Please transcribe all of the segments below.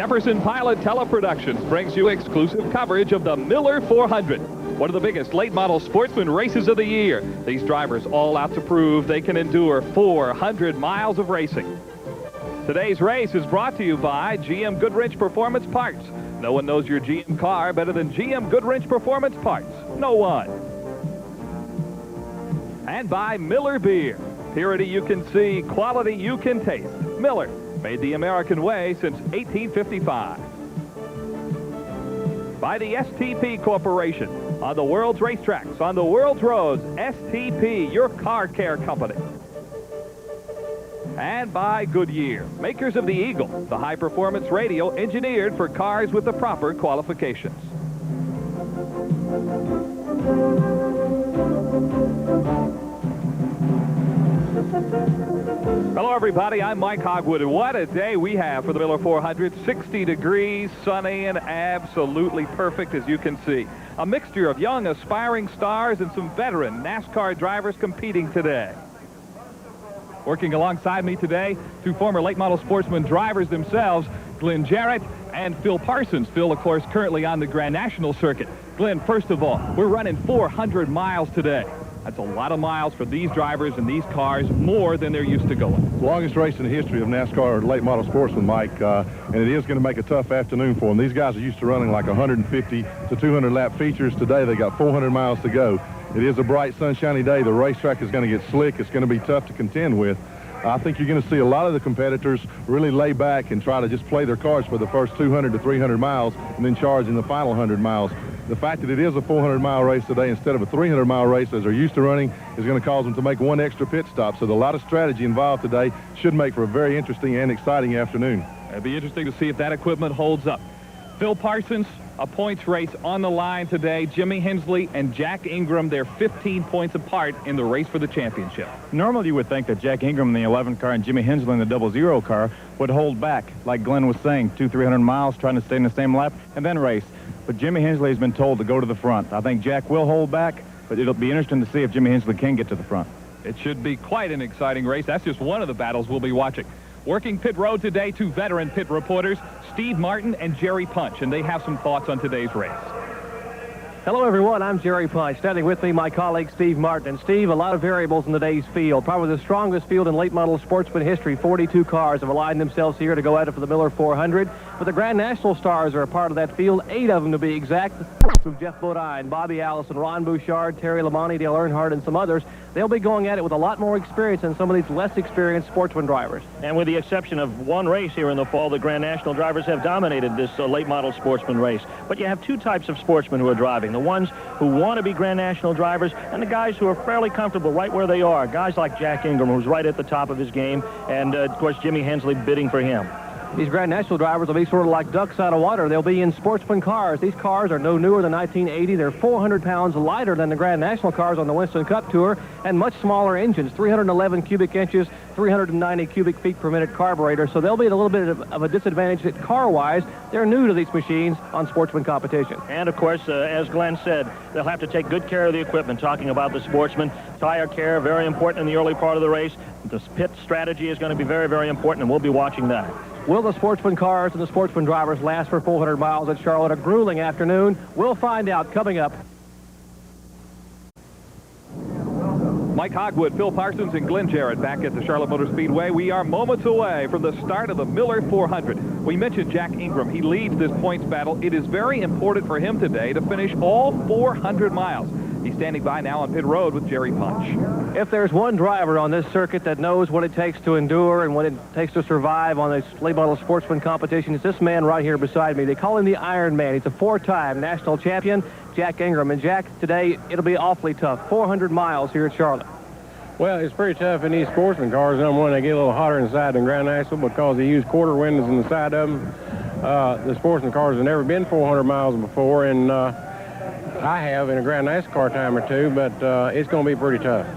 Jefferson Pilot Teleproductions brings you exclusive coverage of the Miller 400, one of the biggest late model sportsman races of the year. These drivers all out to prove they can endure 400 miles of racing. Today's race is brought to you by GM Goodwrench Performance Parts. No one knows your GM car better than GM Goodwrench Performance Parts. No one. And by Miller Beer. Purity you can see, quality you can taste. Miller, made the American way since 1855. By the STP Corporation. On the world's racetracks, on the world's roads, STP, your car care company. And by Goodyear, makers of the Eagle, the high-performance radio engineered for cars with the proper qualifications. Hello, everybody. I'm Mike Hogwood, and what a day we have for the Miller 400. 60 degrees, sunny, and absolutely perfect, as you can see. A mixture of young, aspiring stars and some veteran NASCAR drivers competing today. Working alongside me today, two former late model sportsman drivers themselves, Glenn Jarrett and Phil Parsons. Phil, of course, currently on the Grand National circuit. Glenn, first of all, we're running 400 miles today. That's a lot of miles for these drivers and these cars, more than they're used to going. Longest race in the history of NASCAR late model sportsman, Mike, and it is going to make a tough afternoon for them. These guys are used to running like 150 to 200 lap features. Today they got 400 miles to go. It is a bright, sunshiny day. The racetrack is going to get slick. It's going to be tough to contend with. I think you're going to see a lot of the competitors really lay back and try to just play their cards for the first 200 to 300 miles and then charge in the final 100 miles. The fact that it is a 400-mile race today instead of a 300-mile race, as they're used to running, is going to cause them to make one extra pit stop. So a lot of strategy involved today should make for a very interesting and exciting afternoon. It'll be interesting to see if that equipment holds up. Phil Parsons, a points race on the line today. Jimmy Hensley and Jack Ingram, they're 15 points apart in the race for the championship. Normally you would think that Jack Ingram in the 11 car and Jimmy Hensley in the 00 car would hold back, like Glenn was saying, 200-300 miles, trying to stay in the same lap and then race. But Jimmy Hensley has been told to go to the front. I think Jack will hold back, but it'll be interesting to see if Jimmy Hensley can get to the front. It should be quite an exciting race. That's just one of the battles we'll be watching. Working pit road today, two veteran pit reporters, Steve Martin and Jerry Punch, and they have some thoughts on today's race. Hello, everyone. I'm Jerry Punch. Standing with me, my colleague, Steve Martin. And Steve, a lot of variables in today's field. Probably the strongest field in late model sportsman history. 42 cars have aligned themselves here to go at it for the Miller 400. But the Grand National stars are a part of that field, 8 of them to be exact. From Jeff Bodine, Bobby Allison, Ron Bouchard, Terry Labonte, Dale Earnhardt, and some others. They'll be going at it with a lot more experience than some of these less experienced sportsman drivers. And with the exception of one race here in the fall, the Grand National drivers have dominated this late model sportsman race. But you have two types of sportsmen who are driving. The ones who want to be Grand National drivers and the guys who are fairly comfortable right where they are. Guys like Jack Ingram, who's right at the top of his game, and, of course, Jimmy Hensley bidding for him. These Grand National drivers will be sort of like ducks out of water. They'll be in sportsman cars. These cars are no newer than 1980. They're 400 pounds lighter than the Grand National cars on the Winston Cup Tour and much smaller engines, 311 cubic inches, 390 cubic feet per minute carburetor. So they'll be at a little bit of a disadvantage that car-wise. They're new to these machines on sportsman competition. And, of course, as Glenn said, they'll have to take good care of the equipment. Talking about the sportsman, tire care, very important in the early part of the race. The pit strategy is going to be very, very important, and we'll be watching that. Will the sportsman cars and the sportsman drivers last for 400 miles at Charlotte? A grueling afternoon. We'll find out coming up. Mike Hogwood, Phil Parsons, and Glenn Jarrett back at the Charlotte Motor Speedway. We are moments away from the start of the Miller 400. We mentioned Jack Ingram. He leads this points battle. It is very important for him today to finish all 400 miles. He's standing by now on pit road with Jerry Punch. If there's one driver on this circuit that knows what it takes to endure and what it takes to survive on this late model sportsman competition, it's this man right here beside me. They call him the Iron Man. He's a 4-time national champion, Jack Ingram. And Jack, today it'll be awfully tough. 400 miles here at Charlotte. Well, it's pretty tough in these sportsman cars. Number one, they get a little hotter inside than Grand National because they use quarter windows in the side of them. The sportsman cars have never been 400 miles before, and I have in a Grand National car time or two, but it's going to be pretty tough.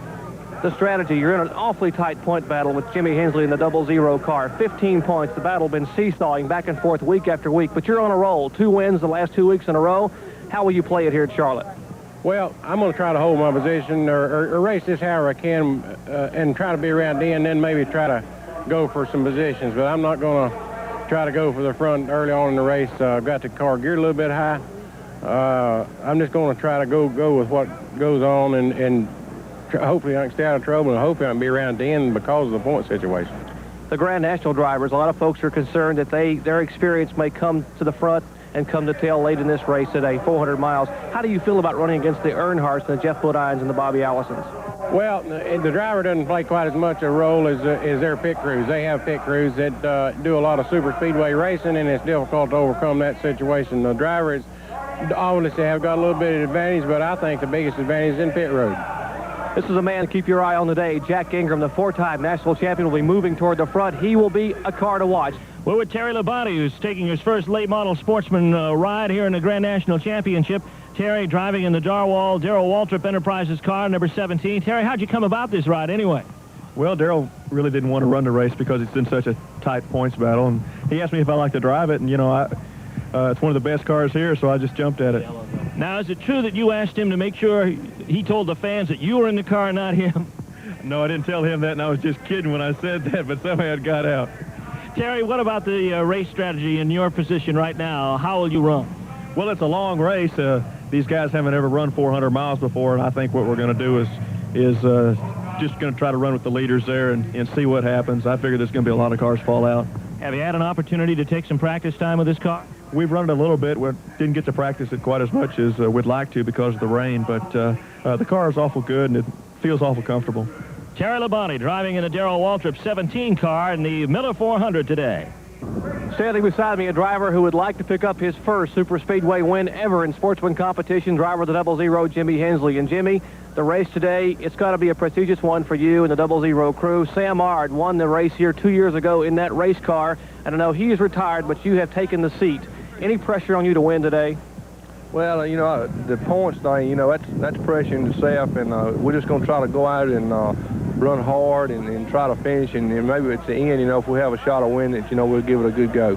The strategy, you're in an awfully tight point battle with Jimmy Hensley in the 00 car. 15 points. The battle been seesawing back and forth week after week, but you're on a roll. 2 wins the last 2 weeks in a row. How will you play it here at Charlotte? Well, I'm going to try to hold my position or race this however I can and try to be around the end, then maybe try to go for some positions. But I'm not going to try to go for the front early on in the race. I've got the car geared a little bit high. I'm just going to try to go with what goes on and hopefully I can stay out of trouble, and hopefully I can be around the end because of the point situation. The Grand National drivers, a lot of folks are concerned that their experience may come to the front and come to tail late in this race today, 400 miles. How do you feel about running against the Earnhardts and the Jeff Bodines and the Bobby Allisons? Well, the driver doesn't play quite as much a role as their pit crews. They have pit crews that do a lot of super speedway racing, and it's difficult to overcome that situation. The drivers obviously have got a little bit of advantage, but I think the biggest advantage is in pit road. This is a man to keep your eye on today. Jack Ingram, the four-time national champion, will be moving toward the front. He will be a car to watch. We're with Terry Labonte, who's taking his first late model Sportsman ride here in the Grand National Championship. Terry driving in the Darrell Waltrip Enterprises car, number 17. Terry, how'd you come about this ride anyway? Well, Darrell really didn't want to run the race because it's in such a tight points battle, and he asked me if I like to drive it, and, you know, it's one of the best cars here, so I just jumped at it. Now, is it true that you asked him to make sure he told the fans that you were in the car, not him? No, I didn't tell him that, and I was just kidding when I said that, but somehow it got out. Terry, what about the race strategy in your position right now? How will you run? Well, it's a long race. These guys haven't ever run 400 miles before, and I think what we're going to do is just going to try to run with the leaders there and see what happens. I figure there's going to be a lot of cars fall out. Have you had an opportunity to take some practice time with this car? We've run it a little bit. We didn't get to practice it quite as much as we'd like to because of the rain, but the car is awful good, and it feels awful comfortable. Terry Labonte driving in the Darrell Waltrip 17 car in the Miller 400 today. Standing beside me, a driver who would like to pick up his first super speedway win ever in sportsman competition, driver of the 00, Jimmy Hensley. And Jimmy, the race today, it's got to be a prestigious one for you and the 00 crew. Sam Ard won the race here 2 years ago in that race car, and I know he is retired, but you have taken the seat. Any pressure on you to win today? Well, you know, the points thing, you know, that's pressure in itself, and we're just going to try to go out and run hard and try to finish, and maybe at the end, you know, if we have a shot of winning it, you know, we'll give it a good go.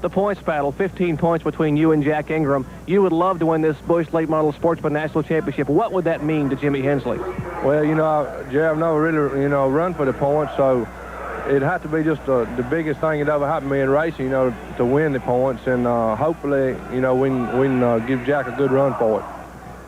The points battle, 15 points between you and Jack Ingram. You would love to win this Busch Late Model Sportsman National Championship. What would that mean to Jimmy Hensley? Well, you know, Jerry, I've never really, you know, run for the points, so it'd have to be just the biggest thing that ever happened to me in racing, you know, to win the points, and hopefully, you know, we can give Jack a good run for it.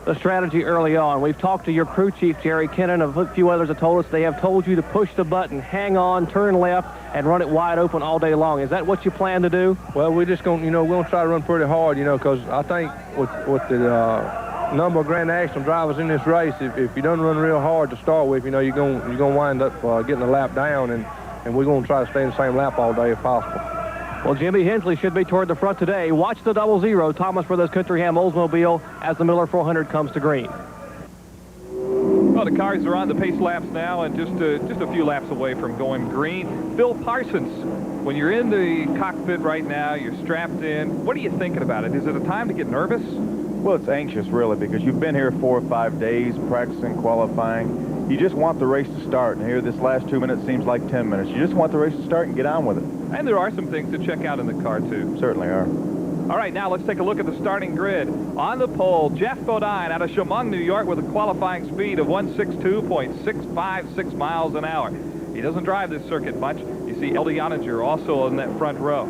The strategy early on. We've talked to your crew chief, Jerry Kennan, and a few others have told us they have told you to push the button, hang on, turn left, and run it wide open all day long. Is that what you plan to do? Well, we're just going to, you know, we're going to try to run pretty hard, you know, because I think with the number of Grand National drivers in this race, if you don't run real hard to start with, you know, you're going to wind up getting a lap down, and we're going to try to stay in the same lap all day if possible. Well, Jimmy Hensley should be toward the front today. Watch the 00 Thomas Brothers Country Ham Oldsmobile as the Miller 400 comes to green. Well, the cars are on the pace laps now and just a few laps away from going green. Phil Parsons, when you're in the cockpit right now, you're strapped in. What are you thinking about it? Is it a time to get nervous? Well, it's anxious, really, because you've been here 4 or 5 days practicing, qualifying. You just want the race to start, and here this last 2 minutes seems like 10 minutes. You just want the race to start and get on with it. And there are some things to check out in the car, too. Certainly are. All right, now let's take a look at the starting grid. On the pole, Jeff Bodine out of Chemung, New York, with a qualifying speed of 162.656 miles an hour. He doesn't drive this circuit much. You see Eldie Oninger also in that front row.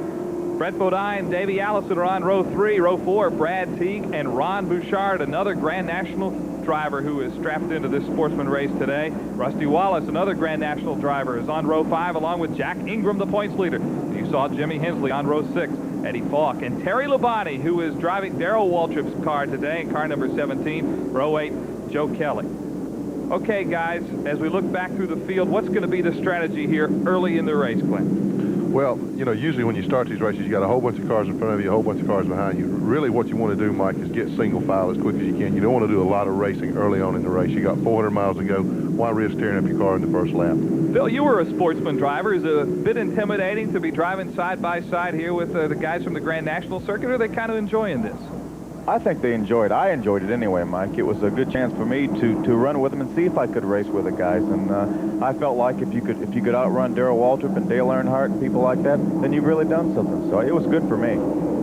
Brett Bodine, Davey Allison are on row 3. Row 4, Brad Teague and Ron Bouchard, another Grand National driver who is strapped into this sportsman race today. Rusty Wallace, another Grand National driver, is on row 5 along with Jack Ingram, the points leader. You saw Jimmy Hensley on row 6, Eddie Falk, and Terry Labonte, who is driving Darrell Waltrip's car today in car number 17, row 8, Joe Kelly. Okay, guys, as we look back through the field, what's going to be the strategy here early in the race, Clint? Well, you know, usually when you start these races, you got a whole bunch of cars in front of you, a whole bunch of cars behind you. Really what you want to do, Mike, is get single file as quick as you can. You don't want to do a lot of racing early on in the race. You got 400 miles to go. Why risk tearing up your car in the first lap? Phil, you were a sportsman driver. Is it a bit intimidating to be driving side by side here with the guys from the Grand National circuit, or are they kind of enjoying this? I think they enjoyed it. I enjoyed it anyway, Mike. It was a good chance for me to run with them and see if I could race with the guys. And I felt like if you could outrun Darrell Waltrip and Dale Earnhardt and people like that, then you've really done something. So it was good for me.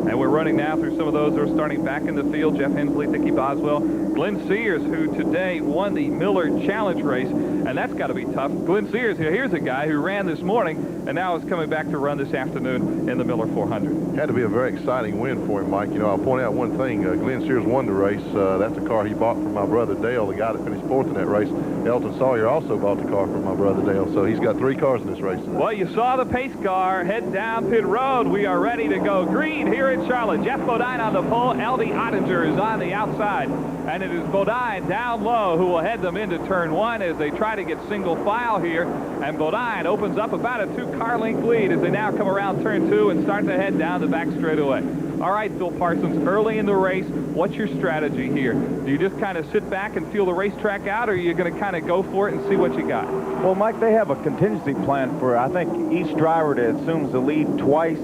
And we're running now through some of those who are starting back in the field. Jeff Hensley, Dickie Boswell, Glenn Sears, who today won the Miller Challenge race, and that's got to be tough. Glenn Sears, here's a guy who ran this morning and now is coming back to run this afternoon in the Miller 400. Had to be a very exciting win for him, Mike. You know, I'll point out one thing. Glenn Sears won the race. That's a car he bought from my brother Dale, the guy that finished fourth in that race. Elton Sawyer also bought the car from my brother Dale, so he's got 3 cars in this race today. Well, you saw the pace car head down pit road. We are ready to go green here in Charlotte. Jeff Bodine on the pole. L.D. Ottinger is on the outside. And it is Bodine down low who will head them into turn 1 as they try to get single file here. And Bodine opens up about a 2-car length lead as they now come around turn 2 and start to head down the back straightaway. All right, Phil Parsons, early in the race, what's your strategy here? Do you just kind of sit back and feel the racetrack out, or are you going to kind of go for it and see what you got? Well, Mike, they have a contingency plan for, I think, each driver that assumes the lead twice.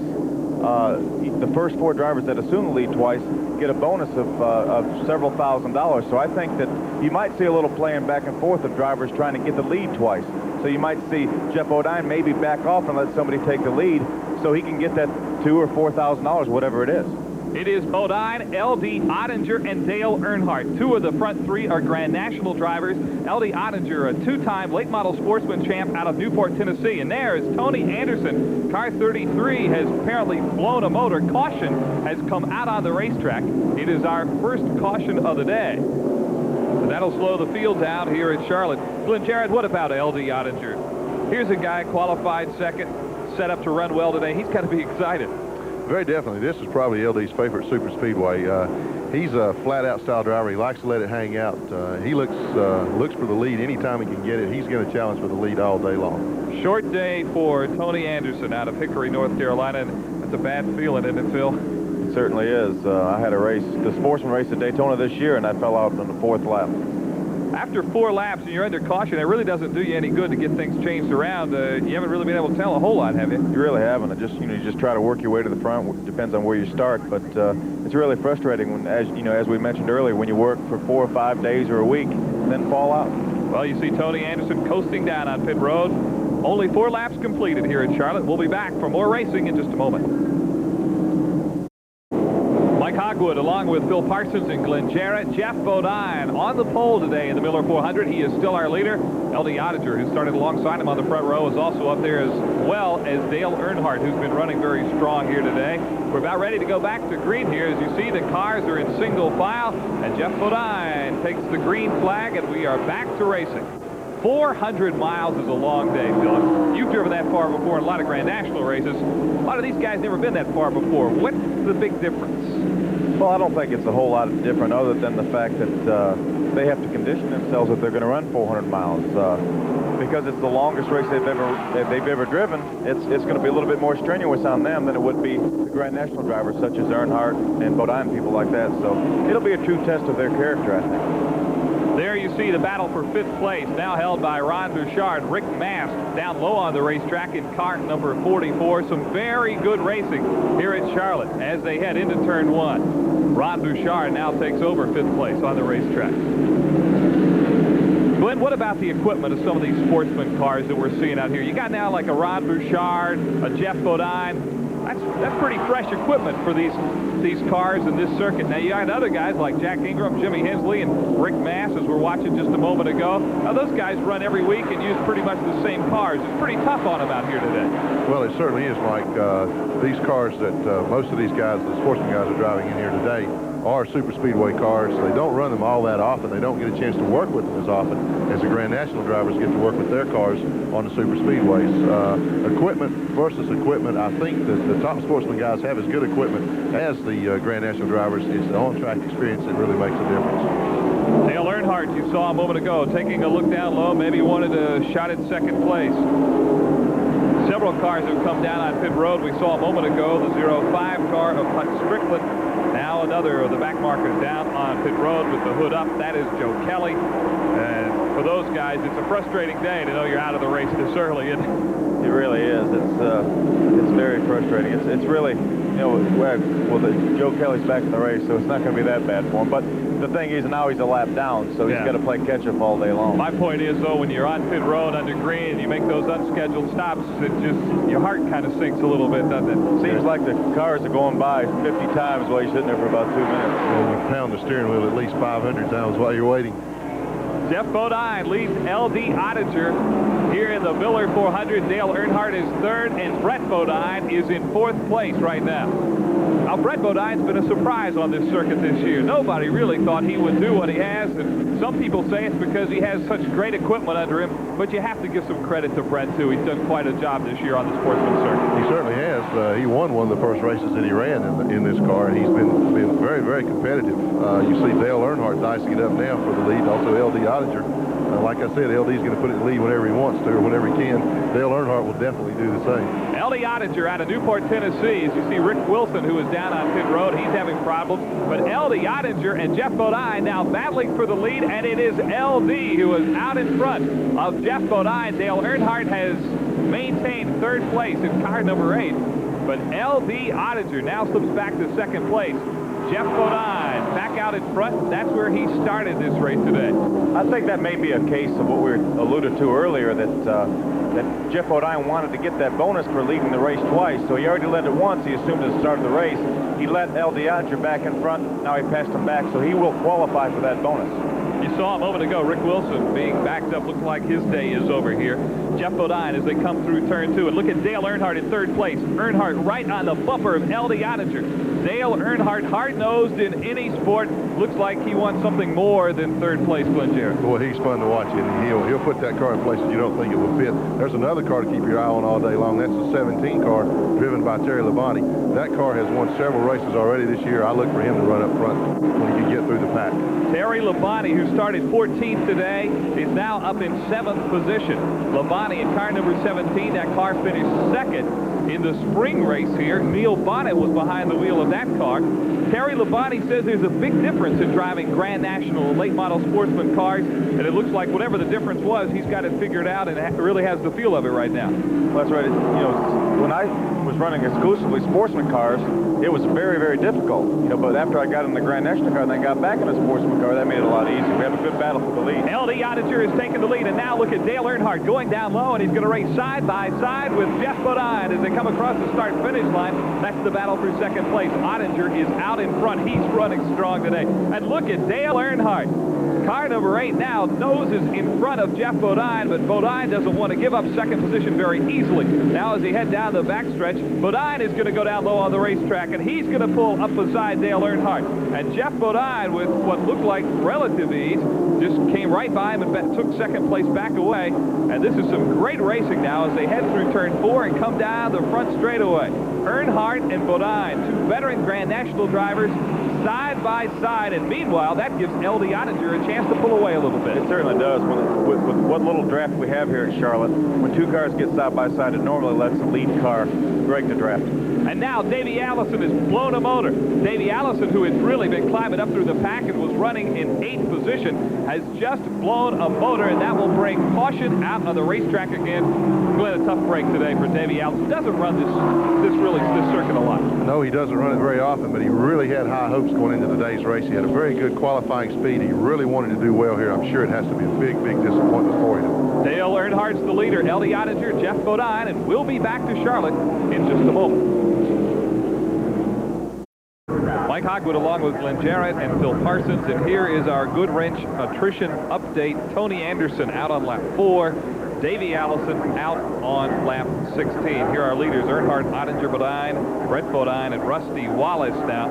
The first 4 drivers that assume the lead twice get a bonus of several $1,000s. So I think that you might see a little playing back and forth of drivers trying to get the lead twice. So you might see Jeff Bodine maybe back off and let somebody take the lead so he can get that $2,000 or $4,000, whatever it is. It is Bodine, L.D. Ottinger, and Dale Earnhardt. 2 of the front 3 are Grand National drivers. L.D. Ottinger, a 2-time late model sportsman champ out of Newport, Tennessee. And there is Tony Anderson. Car 33 has apparently blown a motor. Caution has come out on the racetrack. It is our first caution of the day. So that'll slow the field down here at Charlotte. Glenn Jarrett, what about L.D. Ottinger? Here's a guy qualified second, set up to run well today. He's got to be excited. Very definitely. This is probably LD's favorite super speedway. He's a flat-out style driver. He likes to let it hang out. He looks for the lead anytime he can get it. He's going to challenge for the lead all day long. Short day for Tony Anderson out of Hickory, North Carolina. And that's a bad feeling, isn't it, Phil? It certainly is. I had a race, the Sportsman race at Daytona this year, and I fell out on the 4th lap. After 4 laps and you're under caution, it really doesn't do you any good to get things changed around. You haven't really been able to tell a whole lot, have you? You really haven't. You just try to work your way to the front. It depends on where you start, but it's really frustrating when, as we mentioned earlier, when you work for 4 or 5 days or a week, and then fall out. Well, you see Tony Anderson coasting down on pit road. Only 4 laps completed here in Charlotte. We'll be back for more racing in just a moment. Mike Hogwood, along with Phil Parsons and Glenn Jarrett. Jeff Bodine on the pole today in the Miller 400. He is still our leader. L.D. Ottinger, who started alongside him on the front row, is also up there, as well as Dale Earnhardt, who's been running very strong here today. We're about ready to go back to green here. As you see, the cars are in single file, and Jeff Bodine takes the green flag, and we are back to racing. 400 miles is a long day, Phil. You've driven that far before in a lot of Grand National races. A lot of these guys never been that far before. What's the big difference? Well, I don't think it's a whole lot different other than the fact that they have to condition themselves if they're going to run 400 miles. Because it's the longest race they've ever driven, it's going to be a little bit more strenuous on them than it would be the Grand National drivers such as Earnhardt and Bodine, people like that. So it'll be a true test of their character, I think. There you see the battle for 5th place, now held by Ron Bouchard. Rick Mast down low on the racetrack in cart number 44. Some very good racing here at Charlotte as they head into turn 1. Ron Bouchard now takes over 5th place on the racetrack. Glenn, what about the equipment of some of these sportsman cars that we're seeing out here? You got now like a Ron Bouchard, a Jeff Bodine. That's pretty fresh equipment for these cars in this circuit. Now, you got other guys like Jack Ingram, Jimmy Hensley, and Rick Mast, as we're watching just a moment ago. Now, those guys run every week and use pretty much the same cars. It's pretty tough on them out here today. Well, it certainly is, Mike. These cars that most of these guys, the sportsman guys, are driving in here today are super speedway cars. They don't run them all that often. They don't get a chance to work with them as often as the Grand National drivers get to work with their cars on the super speedways. Equipment versus equipment, I think that the top sportsman guys have as good equipment as the Grand National drivers. It's the on-track experience that really makes a difference. Dale Earnhardt, you saw a moment ago, taking a look down low. Maybe he wanted a shot at 2nd place. Several cars have come down on pit road. We saw a moment ago the 05 car of Hut Strickland. Now another of the back markers down on pit road with the hood up. That is Joe Kelly. And for those guys, it's a frustrating day to know you're out of the race this early. It really is. It's very frustrating. It's really, you know, Joe Kelly's back in the race, so it's not going to be that bad for him. But the thing is, now he's a lap down, so he's got to play catch-up all day long. My point is, though, when you're on pit road under green and you make those unscheduled stops, it just, your heart kind of sinks a little bit, doesn't it? Seems like the cars are going by 50 times while you're sitting there for about 2 minutes. And you pound the steering wheel at least 500 times while you're waiting. Jeff Bodine leads L.D. Ottinger here in the Miller 400. Dale Earnhardt is third, and Brett Bodine is in fourth place right now. Now, Brett Bodine's been a surprise on this circuit this year. Nobody really thought he would do what he has, and some people say it's because he has such great equipment under him, but you have to give some credit to Brett, too. He's done quite a job this year on the Sportsman circuit. He certainly has. He won one of the first races that he ran in this car, and he's been very, very competitive. You see Dale Earnhardt dicing it up now for the lead, also L.D. Ottinger. Like I said, LD's going to put it in the lead whenever he wants to or whenever he can. Dale Earnhardt will definitely do the same. L.D. Ottinger out of Newport, Tennessee. As you see Rick Wilson, who is down on pit road, he's having problems. But L.D. Ottinger and Jeff Bodine now battling for the lead, and it is L.D. who is out in front of Jeff Bodine. Dale Earnhardt has maintained third place in car number 8. But L.D. Ottinger now slips back to second place. Jeff Bodine back out in front. That's where he started this race today. I think that may be a case of what we alluded to earlier, that Jeff Bodine wanted to get that bonus for leading the race twice. So he already led it once. He assumed at the start of the race. He let L.D. Ottinger back in front. Now he passed him back, so he will qualify for that bonus. You saw a moment ago Rick Wilson being backed up. Looks like his day is over here. Jeff Bodine as they come through turn 2. And look at Dale Earnhardt in third place. Earnhardt right on the bumper of L.D. Ottinger. Dale Earnhardt, hard-nosed in any sport. Looks like he wants something more than third place, Glenn Jarrett. Boy, he's fun to watch, and he'll put that car in places you don't think it will fit. There's another car to keep your eye on all day long. That's the 17 car driven by Terry Labonte. That car has won several races already this year. I look for him to run up front when he can get through the pack. Terry Labonte, who started 14th today, is now up in 7th position. Labonte in car number 17. That car finished second in the spring race here. Neil Bonnet was behind the wheel of that car. Terry Labonte says there's a big difference in driving Grand National late model Sportsman cars, and it looks like whatever the difference was, he's got it figured out and really has the feel of it right now. Well, that's right. You know, when I was running exclusively Sportsman cars, it was very, very difficult. You know, but after I got in the Grand National car and then got back in a Sportsman car, that made it a lot easier. We have a good battle for the lead. L.D. Ottinger is taking the lead, and now look at Dale Earnhardt going down low, and he's going to race side by side with Jeff Bodine as they come across the start-finish line. That's the battle for second place. Ottinger is out in front. He's running strong today. And look at Dale Earnhardt. Car number 8 now noses in front of Jeff Bodine, but Bodine doesn't want to give up second position very easily. Now as he head down the backstretch, Bodine is going to go down low on the racetrack, and he's going to pull up beside Dale Earnhardt. And Jeff Bodine, with what looked like relative ease, just came right by him and took second place back away. And this is some great racing now as they head through turn 4 and come down the front straightaway. Earnhardt and Bodine, two veteran Grand National drivers, side by side, and meanwhile that gives L.D. Ottinger a chance to pull away a little bit. It certainly does. With what little draft we have here at Charlotte, when two cars get side by side, it normally lets the lead car break the draft. And now Davey Allison has blown a motor. Davey Allison, who has really been climbing up through the pack and was running in 8th position, has just blown a motor, and that will bring caution out on the racetrack again. Glenn, a tough break today for Davey Allison. Doesn't run this circuit a lot. No, he doesn't run it very often, but he really had high hopes going into today's race. He had a very good qualifying speed. He really wanted to do well here. I'm sure it has to be a big, big disappointment for him. Dale Earnhardt's the leader. L.D. Ottinger, Jeff Bodine, and we'll be back to Charlotte in just a moment. Mike Hogwood along with Glenn Jarrett and Phil Parsons, and here is our Good Wrench attrition update. Tony Anderson out on lap 4. Davey Allison out on lap 16. Here are our leaders: Earnhardt, Ottinger, Bodine, Brett Bodine, and Rusty Wallace. Now,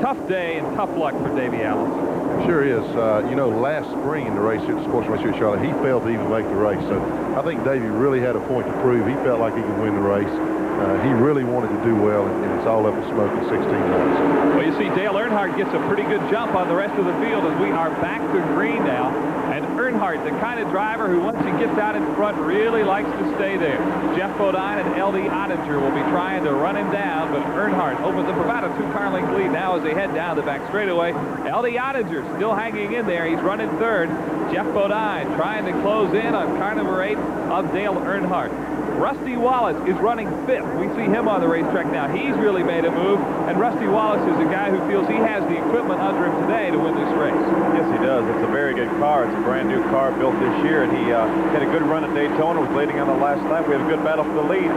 tough day and tough luck for Davey Allison. Sure is. You know, last spring in the race here at the Sports Race here at Charlotte, he failed to even make the race. So I think Davey really had a point to prove. He felt like he could win the race. He really wanted to do well, and it's all up in smoke in 16 laps. Well, you see, Dale Earnhardt gets a pretty good jump on the rest of the field as we are back to green now. And Earnhardt, the kind of driver who, once he gets out in front, really likes to stay there. Jeff Bodine and L.D. Ottinger will be trying to run him down, but Earnhardt opens up about a 2-car length lead now as they head down the back straightaway. L.D. Ottinger still hanging in there. He's running third. Jeff Bodine trying to close in on car number 8 of Dale Earnhardt. Rusty Wallace is running 5th. We see him on the racetrack now. He's really made a move, and Rusty Wallace is a guy who feels he has the equipment under him today to win this race. Yes, he does. It's a very good car. It's a brand new car built this year, and he had a good run at Daytona, was leading on the last night. We had a good battle for the lead.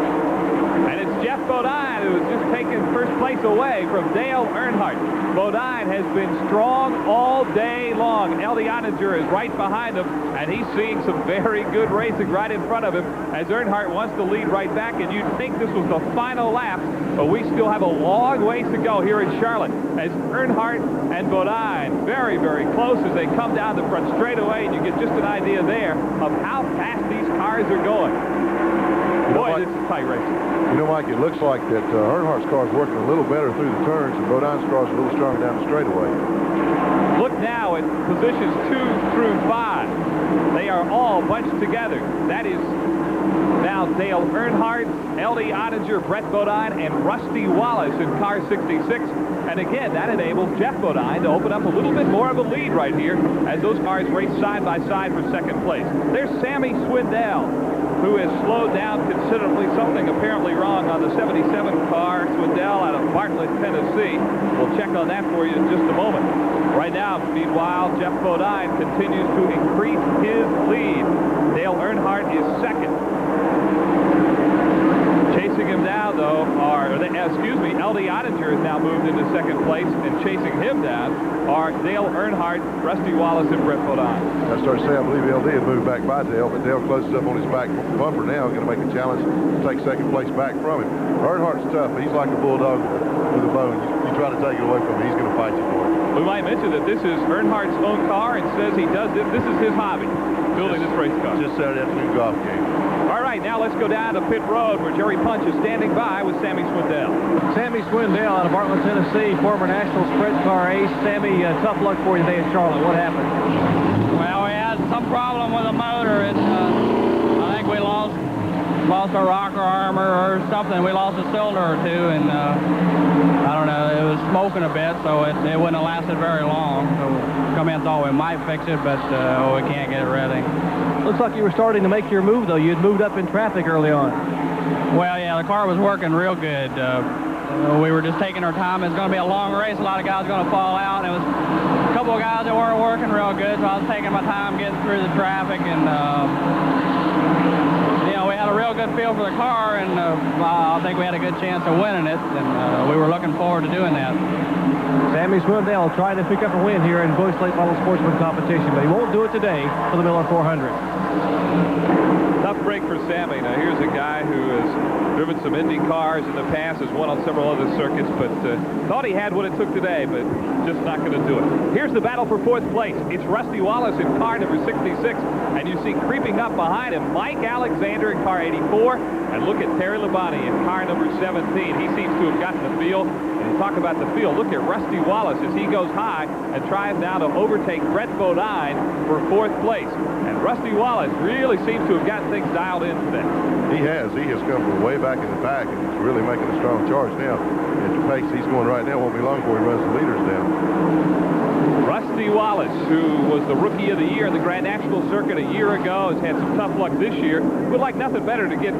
And it's Jeff Bodine who has just taken first place away from Dale Earnhardt. Bodine has been strong all day long. Eldie Oettinger is right behind him, and he's seeing some very good racing right in front of him as Earnhardt wants to lead right back, and you'd think this was the final lap, but we still have a long ways to go here in Charlotte as Earnhardt and Bodine very, very close as they come down the front straightaway, and you get just an idea there of how fast these cars are going. Boy, this is tight racing. You know, Mike, it looks like that Earnhardt's car is working a little better through the turns, and Bodine's car is a little stronger down the straightaway. Look now at positions 2 through 5. They are all bunched together. That is now Dale Earnhardt, Eldie Oettinger, Brett Bodine, and Rusty Wallace in car 66. And again, that enables Jeff Bodine to open up a little bit more of a lead right here as those cars race side by side for second place. There's Sammy Swindell, who has slowed down considerably, something apparently wrong on the 77 car. Swindell out of Bartlett, Tennessee. We'll check on that for you in just a moment. Right now, meanwhile, Jeff Bodine continues to increase his lead. Dale Earnhardt is second. Chasing him down, though, Eldie Oettinger has now moved into second place, and chasing him down are Dale Earnhardt, Rusty Wallace, and Brett Bodine. I started to say I believe LD had moved back by Dale, but Dale closes up on his back bumper now, going to make a challenge to take second place back from him. Earnhardt's tough. He's like a bulldog with a bone. You try to take it away from him, he's going to fight you for it. We might mention that this is Earnhardt's own car and says he does this. This is his hobby, building this race car. Just Saturday afternoon golf game. All right, now let's go down to pit road where Jerry Punch is standing by with Sammy Swindell. Sammy Swindell out of Bartlett, Tennessee, former national sprint car ace. Sammy, tough luck for you today at Charlotte. What happened? Well, we had some problem with the motor. I think we lost our rocker armor or something. We lost a cylinder or two, and I don't know, it was smoking a bit, so it wouldn't have lasted very long. So come in, thought we might fix it, but we can't get it ready. Looks like you were starting to make your move, though. You had moved up in traffic early on. Well, yeah, the car was working real good. We were just taking our time. It's going to be a long race. A lot of guys are going to fall out. And it was a couple of guys that weren't working real good, so I was taking my time getting through the traffic. And, we had a real good feel for the car, and I think we had a good chance of winning it. And we were looking forward to doing that. Sammy Swindell trying to pick up a win here in Busch Late Model Sportsman competition, but he won't do it today for the Miller 400. Tough break for Sammy. Now here's a guy who has driven some Indy cars in the past, has won on several other circuits, but thought he had what it took today, but just not going to do it. Here's the battle for fourth place. It's Rusty Wallace in car number 66, and you see creeping up behind him Mike Alexander in car 84, and look at Terry Labonte in car number 17. He seems to have gotten the feel. And talk about the field. Look at Rusty Wallace as he goes high and tries now to overtake Brett Bodine for fourth place. And Rusty Wallace really seems to have gotten things dialed in today. He has. He has come from way back in the back, and he's really making a strong charge now. At the pace he's going right now, won't be long before he runs the leaders down. Rusty Wallace, who was the Rookie of the Year in the Grand National Circuit a year ago, has had some tough luck this year. Would like nothing better to get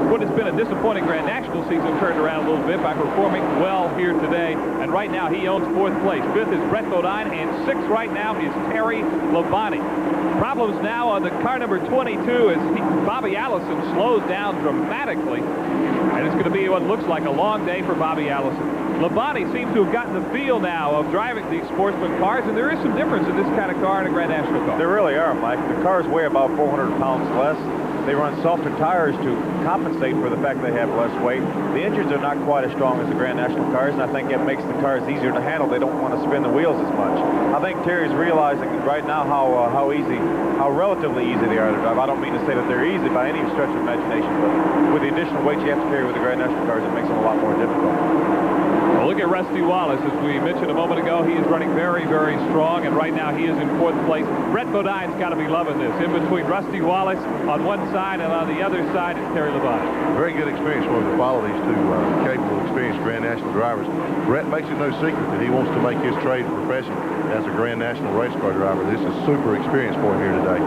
what has been a disappointing Grand National season turned around a little bit by performing well here today. And right now he owns fourth place. Fifth is Brett Bodine, and sixth right now is Terry Labonte. Problems now on the car number 22 as Bobby Allison slows down dramatically. And it's going to be what looks like a long day for Bobby Allison. Labonte seems to have gotten the feel now of driving these sportsman cars, and there is some difference in this kind of car and a Grand National car. There really are, Mike. The cars weigh about 400 pounds less. They run softer tires to compensate for the fact they have less weight. The engines are not quite as strong as the Grand National cars, and I think it makes the cars easier to handle. They don't want to spin the wheels as much. I think Terry's realizing right now how relatively easy they are to drive. I don't mean to say that they're easy by any stretch of imagination, but with the additional weight you have to carry with the Grand National cars, it makes them a lot more difficult. Well, look at Rusty Wallace. As we mentioned a moment ago, he is running very, very strong, and right now he is in fourth place. Brett Bodine's got to be loving this. In between Rusty Wallace on one side, and on the other side is Terry Labonte. Very good experience for him to follow these two capable, experienced Grand National drivers. Brett makes it no secret that he wants to make his trade a profession as a Grand National race car driver. This is super experience for him here today.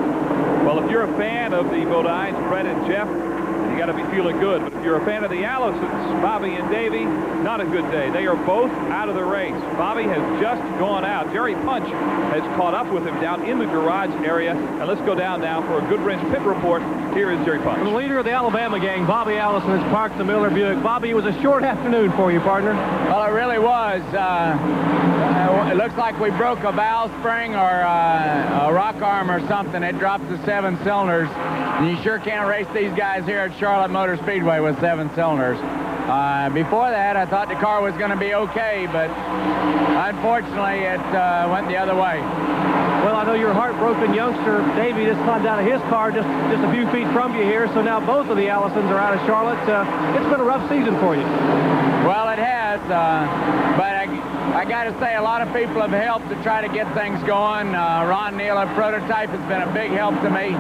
Well, if you're a fan of the Bodines, Brett and Jeff, you got to be feeling good. But if you're a fan of the Allisons, Bobby and Davey, not a good day. They are both out of the race. Bobby has just gone out. Jerry Punch has caught up with him down in the garage area. And let's go down now for a Good Wrench pit report. Here is Jerry Punch. The leader of the Alabama gang, Bobby Allison, has parked the Miller Buick. Bobby, it was a short afternoon for you, partner. Well, it really was. It looks like we broke a valve spring or a rock arm or something. It dropped the 7 cylinders. And you sure can't race these guys here at Charlotte Motor Speedway with 7 cylinders. Before that, I thought the car was going to be okay, but unfortunately, it went the other way. Well, I know you're a heartbroken youngster. Davey just climbed out of his car just a few feet from you here, so now both of the Allisons are out of Charlotte. It's been a rough season for you. Well, it has, but I got to say a lot of people have helped to try to get things going. Ron Neal at Prototype has been a big help to me.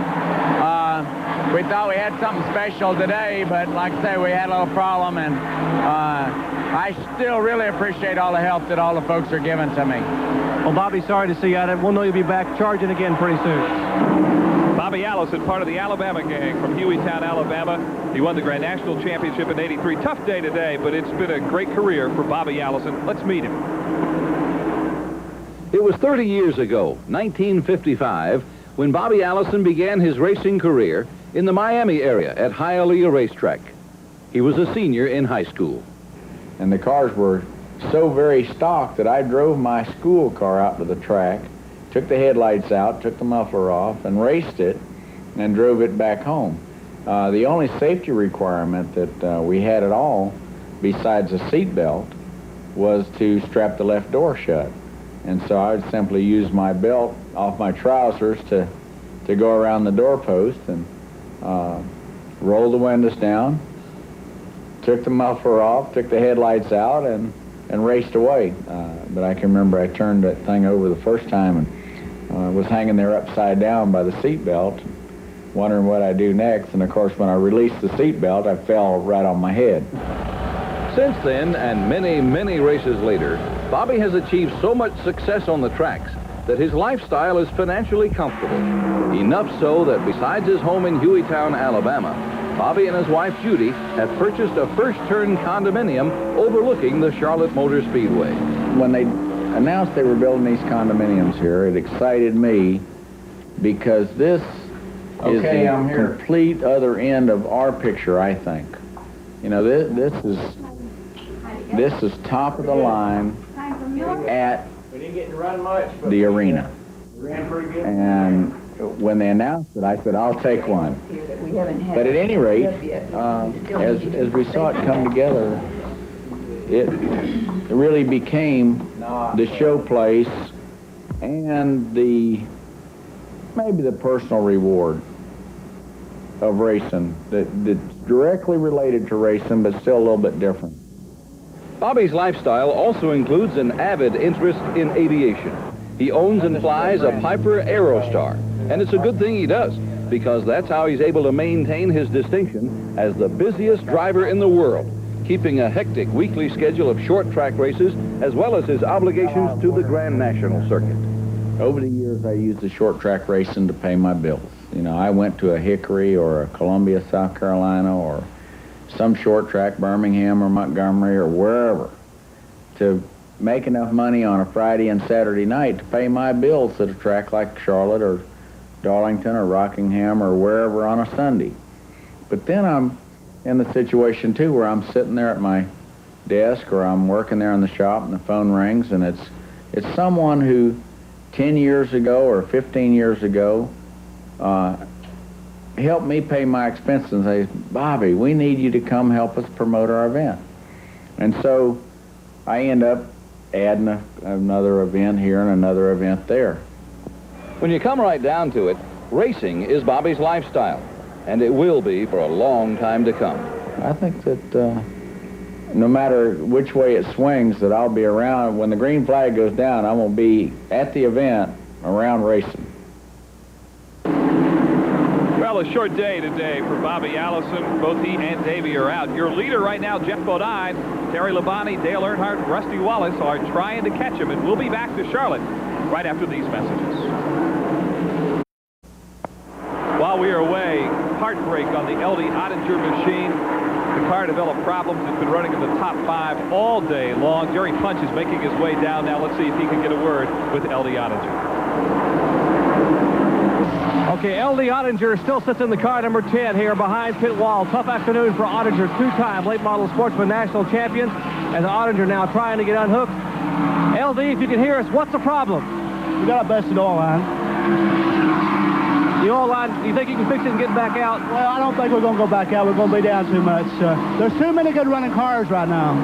We thought we had something special today, but like I say, we had a little problem, and I still really appreciate all the help that all the folks are giving to me. Well, Bobby, sorry to see you out of it. We'll know you'll be back charging again pretty soon. Bobby Allison, part of the Alabama gang from Hueytown, Alabama. He won the Grand National Championship in '83. Tough day today, but it's been a great career for Bobby Allison. Let's meet him. It was 30 years ago, 1955, when Bobby Allison began his racing career in the Miami area at Hialeah Racetrack. He was a senior in high school. And the cars were so very stock that I drove my school car out to the track, took the headlights out, took the muffler off, and raced it, and drove it back home. The only safety requirement that we had at all, besides a seat belt, was to strap the left door shut. And so I would simply use my belt off my trousers to go around the doorpost and roll the windows down, took the muffler off, took the headlights out, and raced away. But I can remember I turned that thing over the first time and was hanging there upside down by the seat belt, wondering what I'd do next. And of course, when I released the seat belt, I fell right on my head. Since then, and many, many races later, Bobby has achieved so much success on the tracks that his lifestyle is financially comfortable. Enough so that besides his home in Hueytown, Alabama, Bobby and his wife Judy have purchased a first-turn condominium overlooking the Charlotte Motor Speedway. When they announced they were building these condominiums here, it excited me because this is the complete other end of our picture, I think. You know, this is top of the line at the arena. And when they announced it, I said, I'll take one. But at any rate, as we saw it come together, it really became the show place and maybe the personal reward of racing that's directly related to racing, but still a little bit different. Bobby's lifestyle also includes an avid interest in aviation. He owns and flies a Piper Aerostar, and it's a good thing he does, because that's how he's able to maintain his distinction as the busiest driver in the world, keeping a hectic weekly schedule of short track races, as well as his obligations to the Grand National Circuit. Over the years, I used the short track racing to pay my bills. You know, I went to a Hickory or a Columbia, South Carolina, or some short track, Birmingham or Montgomery or wherever, to make enough money on a Friday and Saturday night to pay my bills at a track like Charlotte or Darlington or Rockingham or wherever on a Sunday. But then I'm in the situation, too, where I'm sitting there at my desk or I'm working there in the shop and the phone rings, and it's someone who 10 years ago or 15 years ago helped me pay my expenses and say, Bobby, we need you to come help us promote our event. And so I end up adding another event here and another event there. When you come right down to it, racing is Bobby's lifestyle, and it will be for a long time to come. I think that no matter which way it swings, that I'll be around. When the green flag goes down, I'm going to be at the event around racing. Well, a short day today for Bobby Allison. Both he and Davey are out. Your leader right now, Jeff Bodine, Terry Labonte, Dale Earnhardt, Rusty Wallace are trying to catch him, and we'll be back to Charlotte right after these messages. While we are away, heartbreak on the LD Ottinger machine. all day long. Jerry Punch is making his way down now. Let's see if he can get a word with L.D. Ottinger. Okay, L.D. Ottinger still sits in the car number 10 here behind pit wall. Tough afternoon for Ottinger, two-time late model sportsman national champion. And Ottinger now trying to get unhooked. L.D., if you can hear us, what's the problem? We got a busted oil line. The oil line, you think you can fix it and get back out? Well, I don't think we're going to go back out. We're going to be down too much. There's too many good running cars right now.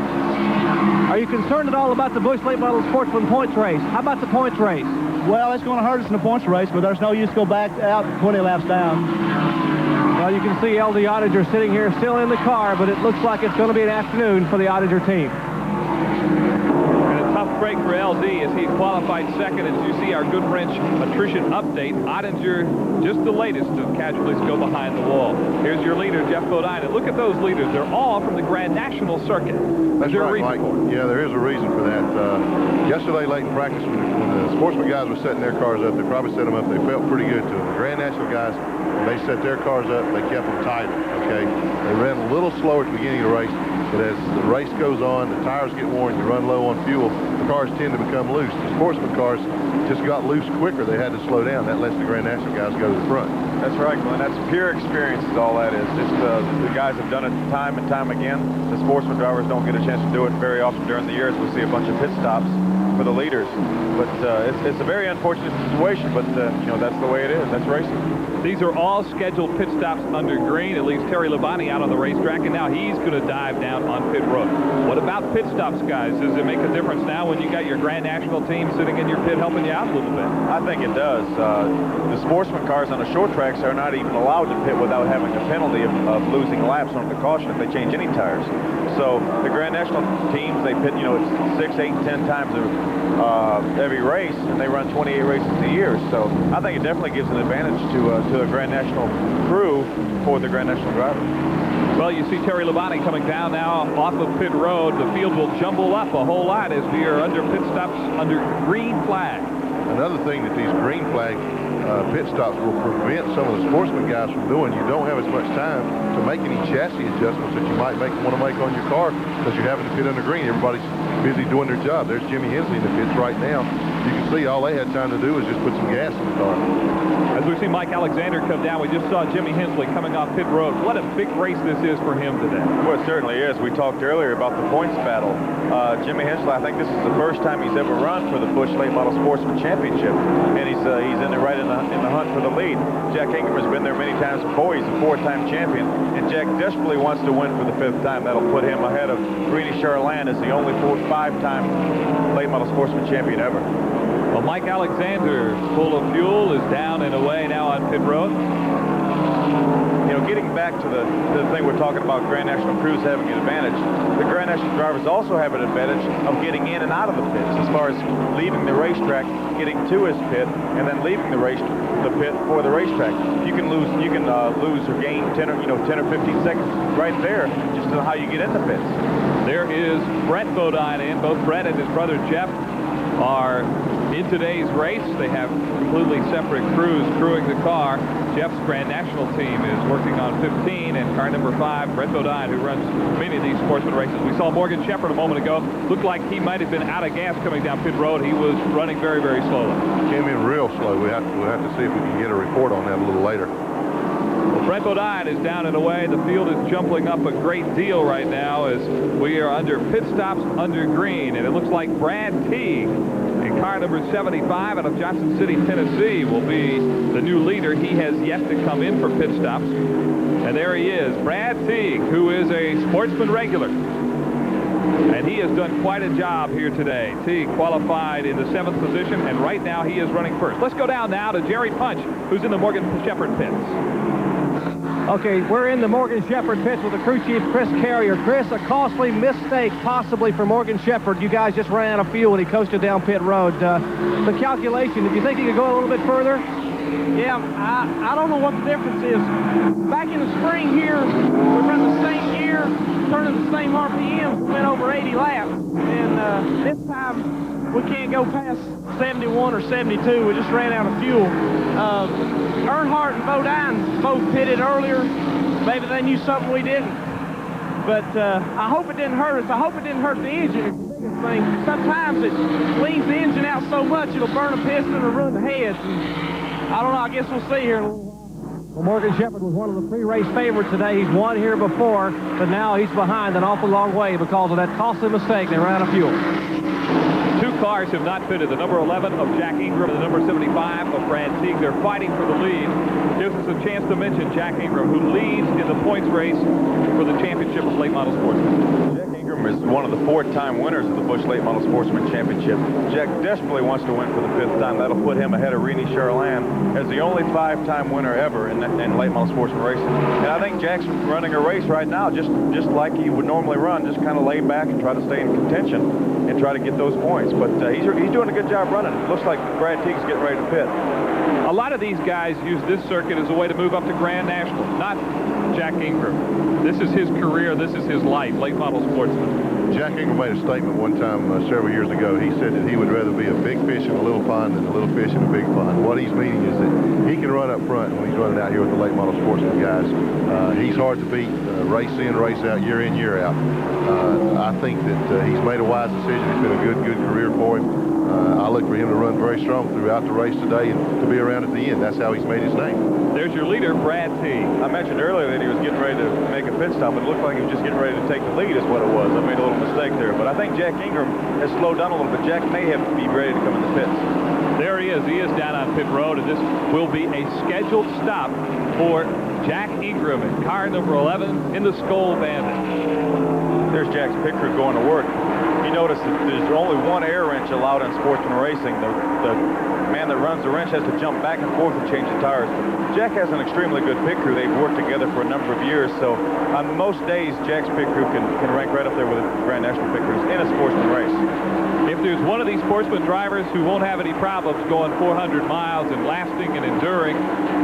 Are you concerned at all about the Busch Late Model Sportsman points race? How about the points race? Well, it's going to hurt us in the points race, but there's no use to go back out 20 laps down. Well, you can see L.D. Ottinger sitting here still in the car, but it looks like it's going to be an afternoon for the Ottinger team. Break for LD as he qualified second. As you see our good wrench attrition update, Ottinger just the latest of casualties go behind the wall. Here's your leader, Jeff Bodine. And look at those leaders. They're all from the Grand National Circuit. That's right, Mike. Yeah, there is a reason for that. Yesterday late in practice, when the sportsman guys were setting their cars up, they probably set them up. They felt pretty good to them. The Grand National guys, when they set their cars up, they kept them tighter, okay? They ran a little slower at the beginning of the race, but as the race goes on, the tires get worn, you run low on fuel, the cars tend to become loose. The sportsman cars just got loose quicker. They had to slow down. That lets the Grand National guys go to the front. That's right, Glenn. That's pure experience is all that is. Just the guys have done it time and time again. The sportsman drivers don't get a chance to do it very often during the year, as we see a bunch of pit stops for the leaders. But it's a very unfortunate situation, but you know, that's the way it is. That's racing. These are all scheduled pit stops under green. It leaves Terry Labonte out on the racetrack, and now he's going to dive down on pit road. What about pit stops, guys? Does it make a difference now when you got your Grand National team sitting in your pit helping you out a little bit? I think it does. The sportsman cars on the short tracks are not even allowed to pit without having a penalty of losing laps on the caution if they change any tires. So the Grand National teams, they pit, you know, 6, 8, 10 times every race, and they run 28 races a year. So I think it definitely gives an advantage to the Grand National crew for the Grand National driver. Well, you see Terry Labonte coming down now off of pit road. The field will jumble up a whole lot as we are under pit stops under green flag. Another thing that these green flag pit stops will prevent some of the sportsman guys from doing. You don't have as much time to make any chassis adjustments that you might want to make on your car because you're having to pit under green. Everybody's busy doing their job. There's Jimmy Hensley in the pits right now. You can see all they had time to do is just put some gas in the car. As we see Mike Alexander come down, we just saw Jimmy Hensley coming off pit road. What a big race this is for him today. Well, it certainly is. We talked earlier about the points battle. Jimmy Hensley, I think this is the first time he's ever run for the Busch Late Model Sportsman Championship, and he's in there right in the hunt for the lead. Jack Ingram has been there many times before. He's a 4-time champion, and Jack desperately wants to win for the 5th time. That'll put him ahead of Greeny Charland as the only 5-time Late Model Sportsman champion ever. Well, Mike Alexander, full of fuel, is down and away now on pit road. You know, getting back to the thing we're talking about, Grand National crews having an advantage, the Grand National drivers also have an advantage of getting in and out of the pits, as far as leaving the racetrack, getting to his pit, and then leaving the pit for the racetrack. You can lose or gain 10 or 15 seconds right there, just on how you get in the pits. There is Brett Bodine in. Both Brett and his brother Jeff are in today's race. They have completely separate crews crewing the car. Jeff's Grand National team is working on 15, and car number 5, Brett Bodine, who runs many of these sportsman races. We saw Morgan Shepherd a moment ago. Looked like he might have been out of gas coming down pit road. He was running very, very slowly. Came in real slow. We'll have to see if we can get a report on that a little later. Well, Brett Bodine is down and away. The field is jumping up a great deal right now as we are under pit stops under green, and it looks like Brad Teague in car number 75 out of Johnson City, Tennessee, will be the new leader. He has yet to come in for pit stops. And there he is, Brad Teague, who is a sportsman regular. And he has done quite a job here today. Teague qualified in the 7th position, and right now he is running first. Let's go down now to Jerry Punch, who's in the Morgan Shepherd pits. Okay, we're in the Morgan Shepherd pits with the crew chief, Chris Carrier. Chris, a costly mistake possibly for Morgan Shepherd. You guys just ran out of fuel when he coasted down pit road. The calculation, did you think he could go a little bit further? Yeah, I don't know what the difference is. Back in the spring here, we run the same gear, turning the same RPMs, we went over 80 laps. And this time, we can't go past 71 or 72. We just ran out of fuel. Earnhardt and Bodine both pitted earlier. Maybe they knew something we didn't. but I hope it didn't hurt us. I hope it didn't hurt the engine. Thing. Sometimes it leans the engine out so much it'll burn a piston or ruin the heads. And I don't know. I guess we'll see here. Well, Morgan Shepherd was one of the pre-race favorites today. He's won here before, but now he's behind an awful long way because of that costly mistake. They ran out of fuel. Two cars have not pitted. The number 11 of Jack Ingram and the number 75 of Brad Teague. They're fighting for the lead. Gives us a chance to mention Jack Ingram, who leads in the points race for the championship of late model sportsmen. Jack Ingram is one of the 4-time winners of the Busch Late Model Sportsman Championship. Jack desperately wants to win for the 5th time. That'll put him ahead of Rennie Charland as the only 5-time winner ever in late model sportsman racing. And I think Jack's running a race right now just like he would normally run, just kind of lay back and try to stay in contention and try to get those points. But he's doing a good job running. It looks like Brad Teague's getting ready to pit. A lot of these guys use this circuit as a way to move up to Grand National, not Jack Ingram. This is his career. This is his life, late model sportsman. Jack Ingram made a statement one time several years ago. He said that he would rather be a big fish in a little pond than a little fish in a big pond. What he's meaning is that he can run up front when he's running out here with the late model sportsman guys. He's hard to beat, race in, race out, year in, year out. I think that he's made a wise decision. It's been a good career for him. I look for him to run very strong throughout the race today and to be around at the end. That's how he's made his name. There's your leader, Brad Teague. I mentioned earlier that he was getting ready to make a pit stop. It looked like he was just getting ready to take the lead is what it was. I made a little mistake there. But I think Jack Ingram has slowed down a little bit. Jack may have to be ready to come in the pits. There he is. He is down on pit road, and this will be a scheduled stop for Jack Ingram in car number 11 in the Skoal Bandit. There's Jack's pit crew going to work. You notice that there's only one air wrench allowed in sportsman racing. The man that runs the wrench has to jump back and forth and change the tires. Jack has an extremely good pit crew. They've worked together for a number of years, so on most days, Jack's pit crew can rank right up there with the Grand National pit crews in a sportsman race. If there's one of these sportsman drivers who won't have any problems going 400 miles and lasting and enduring,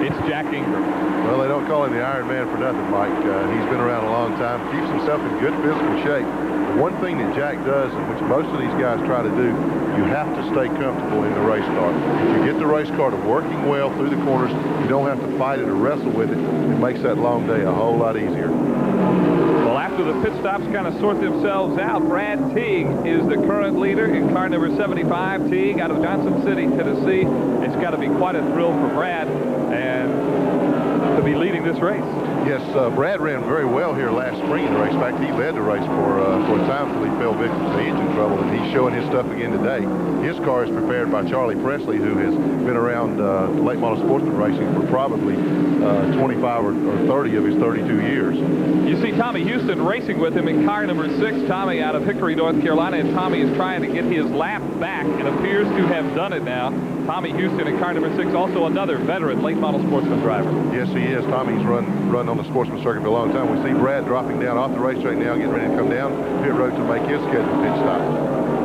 it's Jack Ingram. Well, they don't call him the Iron Man for nothing, Mike. He's been around a long time, keeps himself in good physical shape. The one thing that Jack does, and which most of these guys try to do, you have to stay comfortable in the race car. If you get the race car to working well through the corners, you don't have to fight it or wrestle with it. It makes that long day a whole lot easier. Well, after the pit stops kind of sort themselves out, Brad Teague is the current leader in car number 75. Teague out of Johnson City, Tennessee. It's got to be quite a thrill for Brad and to be leading this race. Yes, Brad ran very well here last spring in the race. In fact, he led the race for a time until he fell victim to engine trouble, and he's showing his stuff again today. His car is prepared by Charlie Presley, who has been around late model sportsman racing for probably 25 or 30 of his 32 years. You see Tommy Houston racing with him in car number 6. Tommy out of Hickory, North Carolina, and Tommy is trying to get his lap back and appears to have done it now. Tommy Houston in car number 6, also another veteran late model sportsman driver. Yes, he is. Tommy's run on the sportsman circuit for a long time. We see Brad dropping down off the racetrack now, getting ready to come down pit road to make his scheduled pit stop.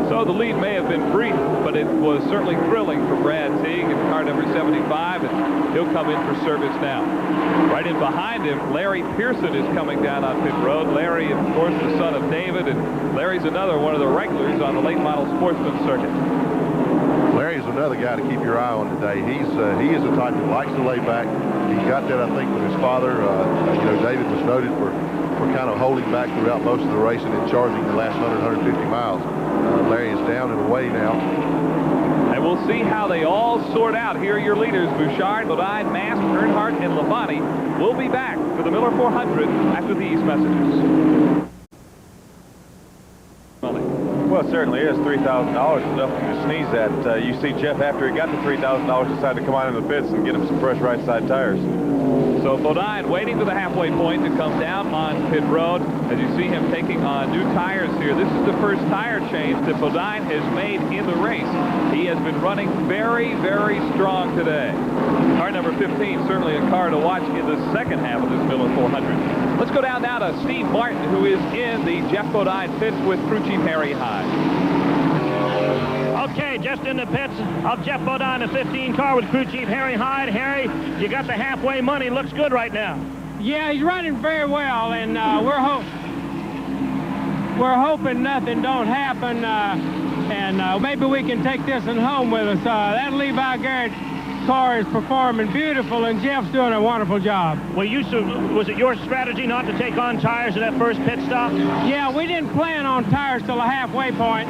So the lead may have been brief, but it was certainly thrilling for Brad Teague in car number 75, and he'll come in for service now. Right in behind him, Larry Pearson is coming down on pit road. Larry, of course, the son of David, and Larry's another one of the regulars on the late model sportsman circuit. Larry's another guy to keep your eye on today. He is the type that likes to lay back. He got that, I think, from his father. David was noted for kind of holding back throughout most of the racing and charging the last 150 miles. Larry is down and away now. And we'll see how they all sort out. Here are your leaders, Bouchard, Bodine, Mast, Earnhardt, and Labonte. We'll be back for the Miller 400 after these messages. Well, it certainly is. $3,000 is nothing to sneeze at. You see Jeff, after he got the $3,000, decided to come on in the pits and get him some fresh right side tires. So Bodine waiting for the halfway point to come down on pit road. As you see him taking on new tires here. This is the first tire change that Bodine has made in the race. He has been running very, very strong today. Car number 15, certainly a car to watch in the second half of this Miller 400. Let's go down now to Steve Martin, who is in the Jeff Bodine pits with crew chief Harry Hyde. Okay, just in the pits of Jeff Bodine, the 15 car with crew chief Harry Hyde. Harry, you got the halfway money. Looks good right now. Yeah, he's running very well, and we're hoping nothing don't happen, and maybe we can take this one home with us. That'll leave out Garrett car is performing beautiful, and Jeff's doing a wonderful job. Well, was it your strategy not to take on tires at that first pit stop? Yeah, we didn't plan on tires till the halfway point.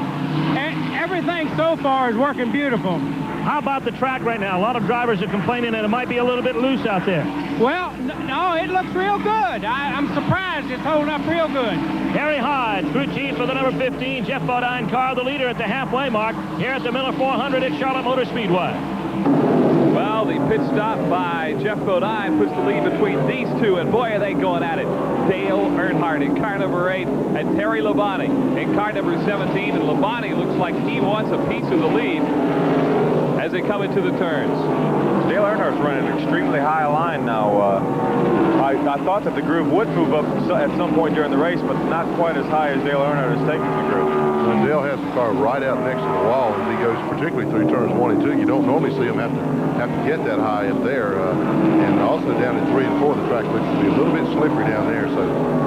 Everything so far is working beautiful. How about the track right now? A lot of drivers are complaining that it might be a little bit loose out there. Well, no, it looks real good. I'm surprised it's holding up real good. Harry Hyde, crew chief for the number 15 Jeff Bodine car, the leader at the halfway mark here at the Miller 400 at Charlotte Motor Speedway. Well, the pit stop by Jeff Bodine puts the lead between these two, and boy, are they going at it. Dale Earnhardt in car number 8 and Terry Labonte in car number 17, and Labonte looks like he wants a piece of the lead as they come into the turns. Dale Earnhardt's running an extremely high line now. I thought that the groove would move up at some point during the race, but not quite as high as Dale Earnhardt is taking the groove. And Dale has the car right out next to the wall as he goes, particularly through turns 1 and 2. You don't normally see him have to get that high up there. And also down in 3 and 4, the track looks to be a little bit slippery down there. So,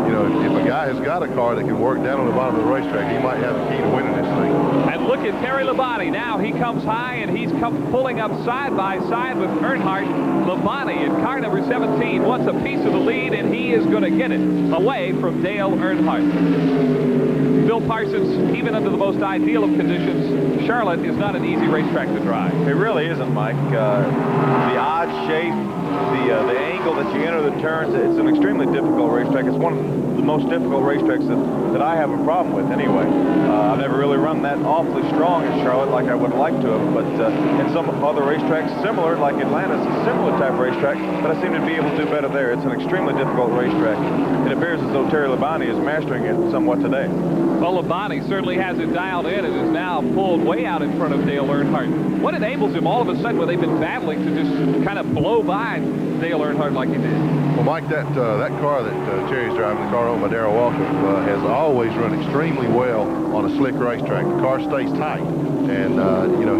you know, if a guy has got a car that can work down on the bottom of the racetrack, he might have the key to winning this thing. And look at Terry Labonte. Now he comes high, and he's pulling up side by side with Earnhardt. Labonte in car number 17 wants a piece of the lead, and he is going to get it away from Dale Earnhardt. Bill Parsons, even under the most ideal of conditions, Charlotte is not an easy racetrack to drive. It really isn't, Mike. The odd shape, the angle that you enter the turns, it's an extremely difficult racetrack. It's one of the most difficult racetracks that I have a problem with anyway. I've never really run that awfully strong in Charlotte like I would like to have, but in some other racetracks similar, like Atlanta's a similar type of racetrack, but I seem to be able to do better there. It's an extremely difficult racetrack. It appears as though Terry Labonte is mastering it somewhat today. Well, Labonte certainly has it dialed in and is now pulled way out in front of Dale Earnhardt. What enables him all of a sudden when they've been battling to just kind of blow by Dale Earnhardt like he did? Well, Mike, that car that Terry's driving, the car owned by Darrell Waltrip, has always run extremely well on a slick racetrack. The car stays tight. And, you know,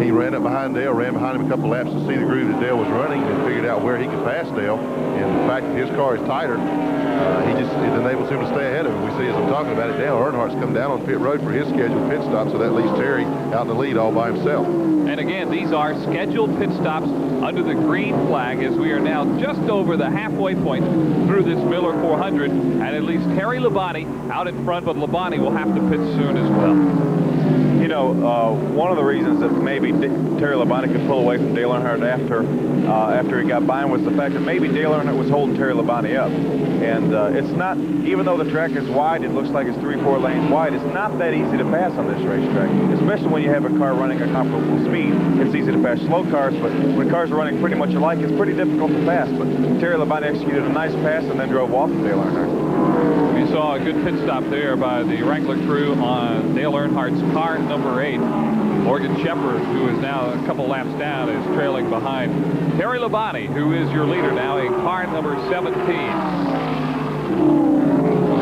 he ran up behind Dale, ran behind him a couple laps to see the groove that Dale was running and figured out where he could pass Dale. And the fact that his car is tighter, it enables him to stay ahead of him. We see, as I'm talking about it, Dale Earnhardt's come down on pit road for his scheduled pit stop, so that leaves Terry out in the lead all by himself. And again, these are scheduled pit stops under the green flag as we are now just over the halfway point through this Miller 400. And at least Terry Labonte out in front, but Labonte will have to pit soon as well. You know, one of the reasons that maybe Terry Labonte could pull away from Dale Earnhardt after he got by him was the fact that maybe Dale Earnhardt was holding Terry Labonte up. And it's not, even though the track is wide, it looks like it's 3-4 lanes wide, it's not that easy to pass on this racetrack, especially when you have a car running a comparable speed. It's easy to pass slow cars, but when cars are running pretty much alike, it's pretty difficult to pass. But Terry Labonte executed a nice pass and then drove off of Dale Earnhardt. We saw a good pit stop there by the Wrangler crew on Dale Earnhardt's car number 8. Morgan Shepherd, who is now a couple laps down, is trailing behind Terry Labonte, who is your leader now in car number 17.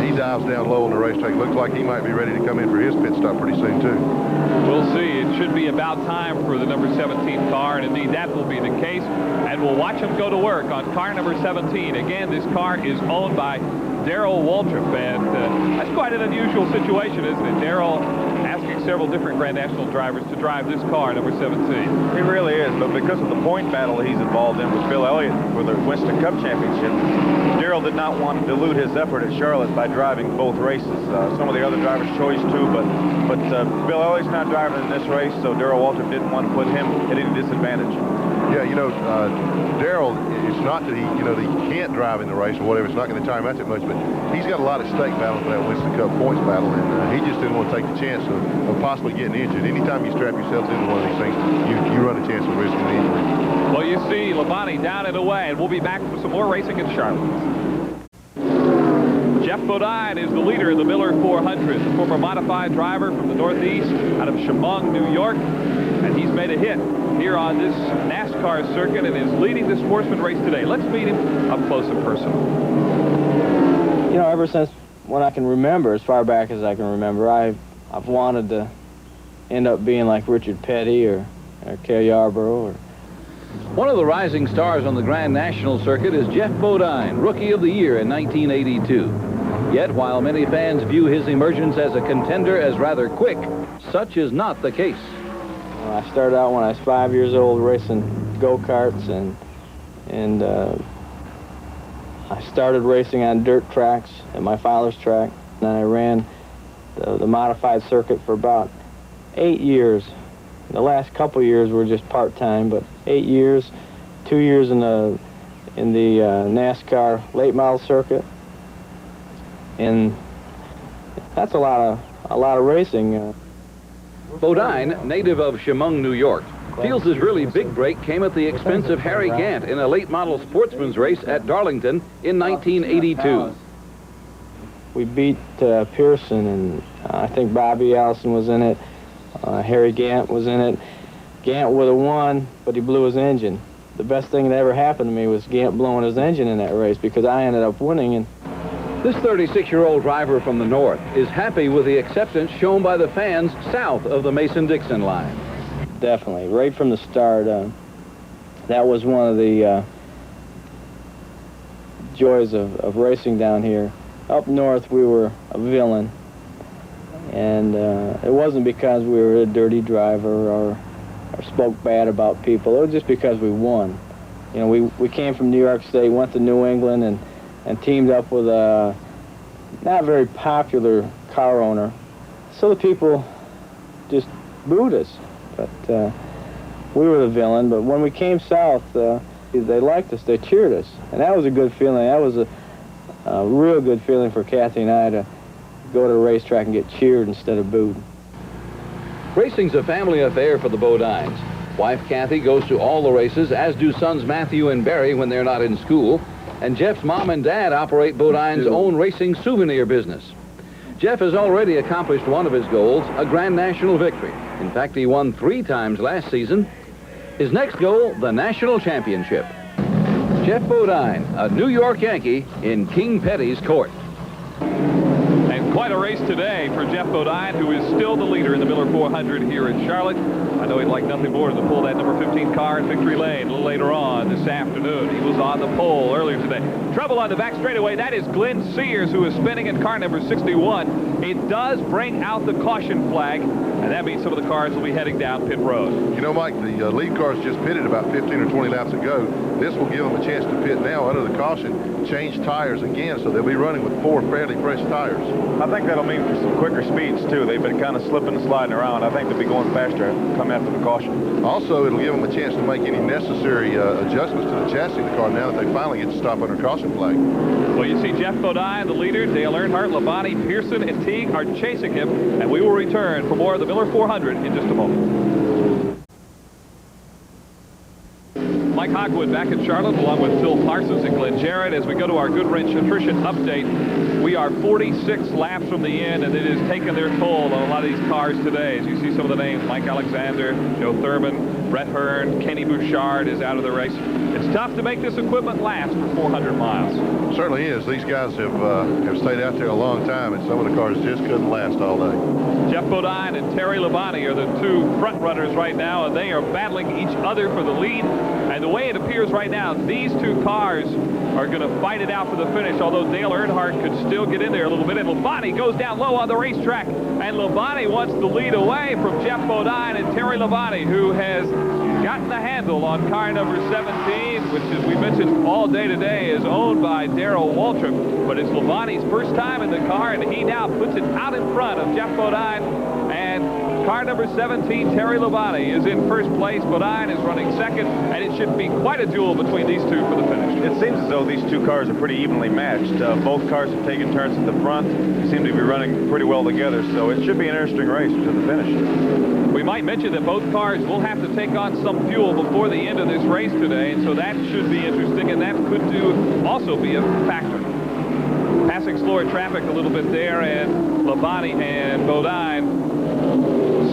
He dives down low on the racetrack. Looks like he might be ready to come in for his pit stop pretty soon, too. We'll see. It should be about time for the number 17 car, and indeed that will be the case. And we'll watch him go to work on car number 17. Again, this car is owned by Darrell Waltrip, and that's quite an unusual situation, isn't it? Darrell asking several different Grand National drivers to drive this car, number 17. It really is, but because of the point battle he's involved in with Bill Elliott for the Winston Cup Championship, Darrell did not want to dilute his effort at Charlotte by driving both races. Some of the other drivers chose to, but Bill Elliott's not driving in this race, so Darrell Waltrip didn't want to put him at any disadvantage. Yeah, you know, Darrell, it's not that that he can't drive in the race or whatever. It's not going to tire him out that much, but he's got a lot of stake battling for that Winston Cup points battle, and he just didn't want to take the chance of possibly getting injured. Anytime you strap yourselves into one of these things, you run a chance of risking an injury. Well, you see Labonte down and away, and we'll be back for some more racing in Charlotte. Jeff Bodine is the leader in the Miller 400, the former modified driver from the Northeast out of Chemung, New York, and he's made a hit here on this NASCAR circuit and is leading the Sportsman race today. Let's meet him up close and personal. You know, ever since when I can remember, as far back as I can remember, I've wanted to end up being like Richard Petty or Cale Yarborough. One of the rising stars on the Grand National circuit is Jeff Bodine, Rookie of the Year in 1982. Yet, while many fans view his emergence as a contender as rather quick, such is not the case. I started out when I was 5 years old racing go-karts, and I started racing on dirt tracks at my father's track. And then I ran the modified circuit for about 8 years. The last couple years were just part-time, but 8 years, 2 years in the NASCAR late model circuit, and that's a lot of racing. Bodine, native of Chemung, New York, feels his really big break came at the expense of Harry Gant in a late model sportsman's race at Darlington in 1982. We beat Pearson, and I think Bobby Allison was in it. Harry Gant was in it. Gant would have won, but he blew his engine. The best thing that ever happened to me was Gant blowing his engine in that race, because I ended up winning. And this 36-year-old driver from the north is happy with the acceptance shown by the fans south of the Mason-Dixon line. Definitely, right from the start, that was one of the joys of racing down here. Up north, we were a villain, and it wasn't because we were a dirty driver or spoke bad about people. It was just because we won. You know, we came from New York State, went to New England, and teamed up with a not very popular car owner. So the people just booed us. But we were the villain. But when we came south, they liked us. They cheered us. And that was a good feeling. That was a real good feeling for Kathy and I to go to the racetrack and get cheered instead of booed. Racing's a family affair for the Bodines. Wife Kathy goes to all the races, as do sons Matthew and Barry when they're not in school. And Jeff's mom and dad operate Bodine's own racing souvenir business. Jeff has already accomplished one of his goals, a Grand National victory. In fact, he won 3 times last season. His next goal, the National Championship. Jeff Bodine, a New York Yankee in King Petty's court. And quite a race today for Jeff Bodine, who is still the leader in the Miller 400 here in Charlotte. I know he'd like nothing more than to pull that number 15 car in victory lane a little later on this afternoon. He was on the pole earlier today. Trouble on the back straightaway. That is Glenn Sears, who is spinning in car number 61. It does bring out the caution flag, and that means some of the cars will be heading down pit road. You know, Mike, the lead cars just pitted about 15 or 20 laps ago. This will give them a chance to pit now under the caution, change tires again, so they'll be running with 4 fairly fresh tires. I think that'll mean for some quicker speeds, too. They've been kind of slipping and sliding around. I think they'll be going faster coming after the caution. Also, it'll give them a chance to make any necessary adjustments to the chassis of the car now that they finally get to stop under caution flag. Well, you see Jeff Bodine, the leader. Dale Earnhardt, Labonte, Pearson, and Teague are chasing him, and we will return for more of the Miller 400 in just a moment. Mike Hogwood back in Charlotte along with Phil Parsons and Glenn Jarrett as we go to our Goodwrench attrition update. We are 46 laps from the end, and it has taken their toll on a lot of these cars today. As you see some of the names, Mike Alexander, Joe Thurman, Brett Hearn, Kenny Bouchard is out of the race. It's tough to make this equipment last for 400 miles. Certainly is. These guys have stayed out there a long time, and some of the cars just couldn't last all day. Jeff Bodine and Terry Labonte are the 2 front runners right now, and they are battling each other for the lead. And the way it appears right now, these 2 cars are going to fight it out for the finish, although Dale Earnhardt could still get in there a little bit. And Labonte goes down low on the racetrack, and Labonte wants the lead away from Jeff Bodine and Terry Labonte, who has gotten the handle on car number 17, which, as we mentioned all day today, is owned by Darrell Waltrip. But it's Labonte's first time in the car, and he now puts it out in front of Jeff Bodine. And car number 17, Terry Labonte, is in first place. Bodine is running second, and it should be quite a duel between these 2 for the finish. It seems as though these 2 cars are pretty evenly matched. Both cars have taken turns at the front. They seem to be running pretty well together, so it should be an interesting race to the finish. We might mention that both cars will have to take on some fuel before the end of this race today, and so that should be interesting, and that could also be a factor. Passing slower traffic a little bit there, and Labonte and Bodine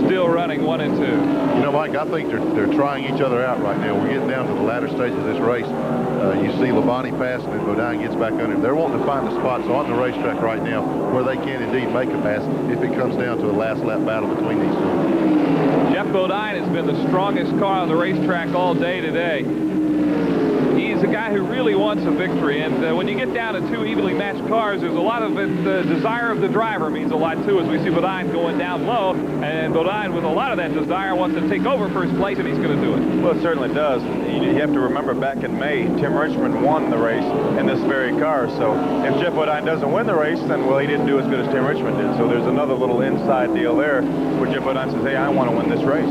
still running 1 and 2. You know, Mike, I think they're trying each other out right now. We're getting down to the latter stage of this race. You see Labonte pass, and then Bodine gets back under him. They're wanting to find the spots on the racetrack right now where they can indeed make a pass if it comes down to a last lap battle between these 2. Jeff Bodine has been the strongest car on the racetrack all day today. He's is a guy who really wants a victory, and when you get down to two evenly matched cars, there's a lot of it. The desire of the driver means a lot too, as we see Bodine going down low, and Bodine, with a lot of that desire, wants to take over first place, and he's going to do it. Well, it certainly does. You have to remember back in May, Tim Richmond won the race in this very car. So if Jeff Bodine doesn't win the race, then, well, he didn't do as good as Tim Richmond did. So there's another little inside deal there where Jeff Bodine says, hey, I want to win this race.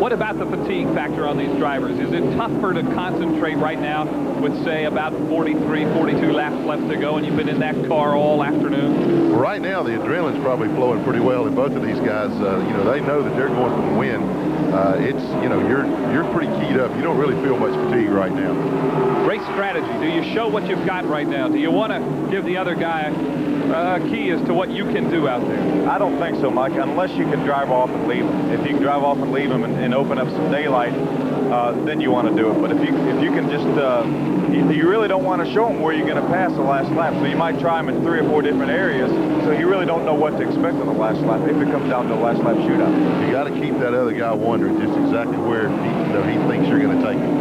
What about the fatigue factor on these drivers? Is it tougher to concentrate right now with, say, about 43, 42 laps left to go, and you've been in that car all afternoon? Well, right now, the adrenaline's probably flowing pretty well in both of these guys. You know, they know that they're going for the win. It's, you know, you're pretty keyed up. You don't really feel much fatigue right now. Race strategy. Do you show what you've got right now? Do you want to give the other guy a key as to what you can do out there? I don't think so, Mike, unless you can drive off and leave him. If you can drive off and leave him and open up some daylight, then you want to do it. But if you can just, you really don't want to show him where you're going to pass the last lap. So you might try him in 3 or 4 different areas, so you really don't know what to expect on the last lap if it comes down to the last lap shootout. You got to keep that other guy wondering just exactly where he thinks you're going to take him.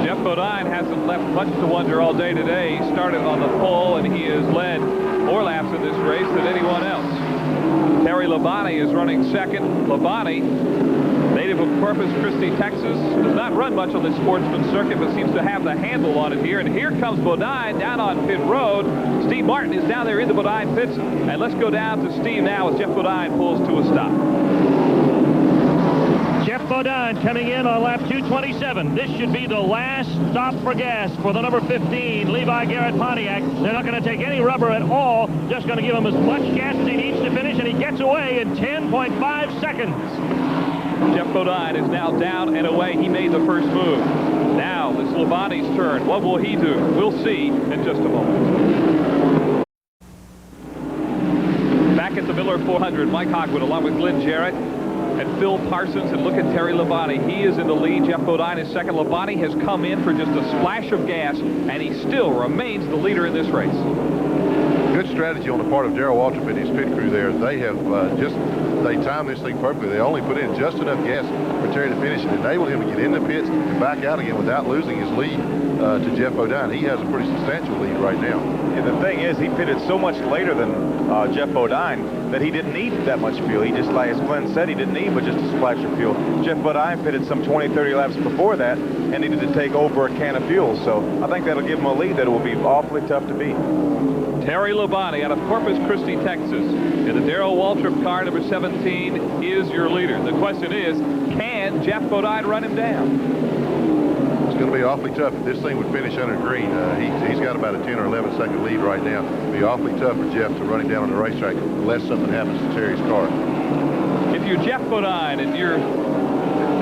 Jeff Bodine hasn't left much to wonder all day today. He started on the pole, and he has led more laps in this race than anyone else. Terry Labonte is running second. Labonte, native of Corpus Christi, Texas, does not run much on the Sportsman circuit, but seems to have the handle on it here. And here comes Bodine down on pit road. Steve Martin is down there in the Bodine pits. And let's go down to Steve now as Jeff Bodine pulls to a stop. Jeff Bodine coming in on lap 227. This should be the last stop for gas for the number 15, Levi Garrett Pontiac. They're not going to take any rubber at all, just going to give him as much gas as he needs to finish, and he gets away in 10.5 seconds. Jeff Bodine is now down and away. He made the first move. Now it's Labonte's turn. What will he do? We'll see in just a moment. Back at the Miller 400, Mike Hogwood along with Glenn Jarrett and Phil Parsons, and look at Terry Labonte. He is in the lead. Jeff Bodine is second. Labonte has come in for just a splash of gas, and he still remains the leader in this race. Good strategy on the part of Darrell Waltrip and his pit crew there. They have they timed this thing perfectly. They only put in just enough gas for Terry to finish and enabled him to get in the pits and back out again without losing his lead to Jeff Bodine. He has a pretty substantial lead right now. Yeah, the thing is, he pitted so much later than Jeff Bodine that he didn't need that much fuel. He just, like as Glenn said, he didn't need but just a splash of fuel. Jeff Bodine pitted some 20, 30 laps before that and needed to take over a can of fuel. So I think that'll give him a lead that will be awfully tough to beat. Terry Labonte out of Corpus Christi, Texas, in the Darrell Waltrip car, number 17, is your leader. The question is, can Jeff Bodine run him down? It's going to be awfully tough. If this thing would finish under green, he's got about a 10 or 11 second lead right now. It'll be awfully tough for Jeff to run him down on the racetrack unless something happens to Terry's car. If you're Jeff Bodine and you're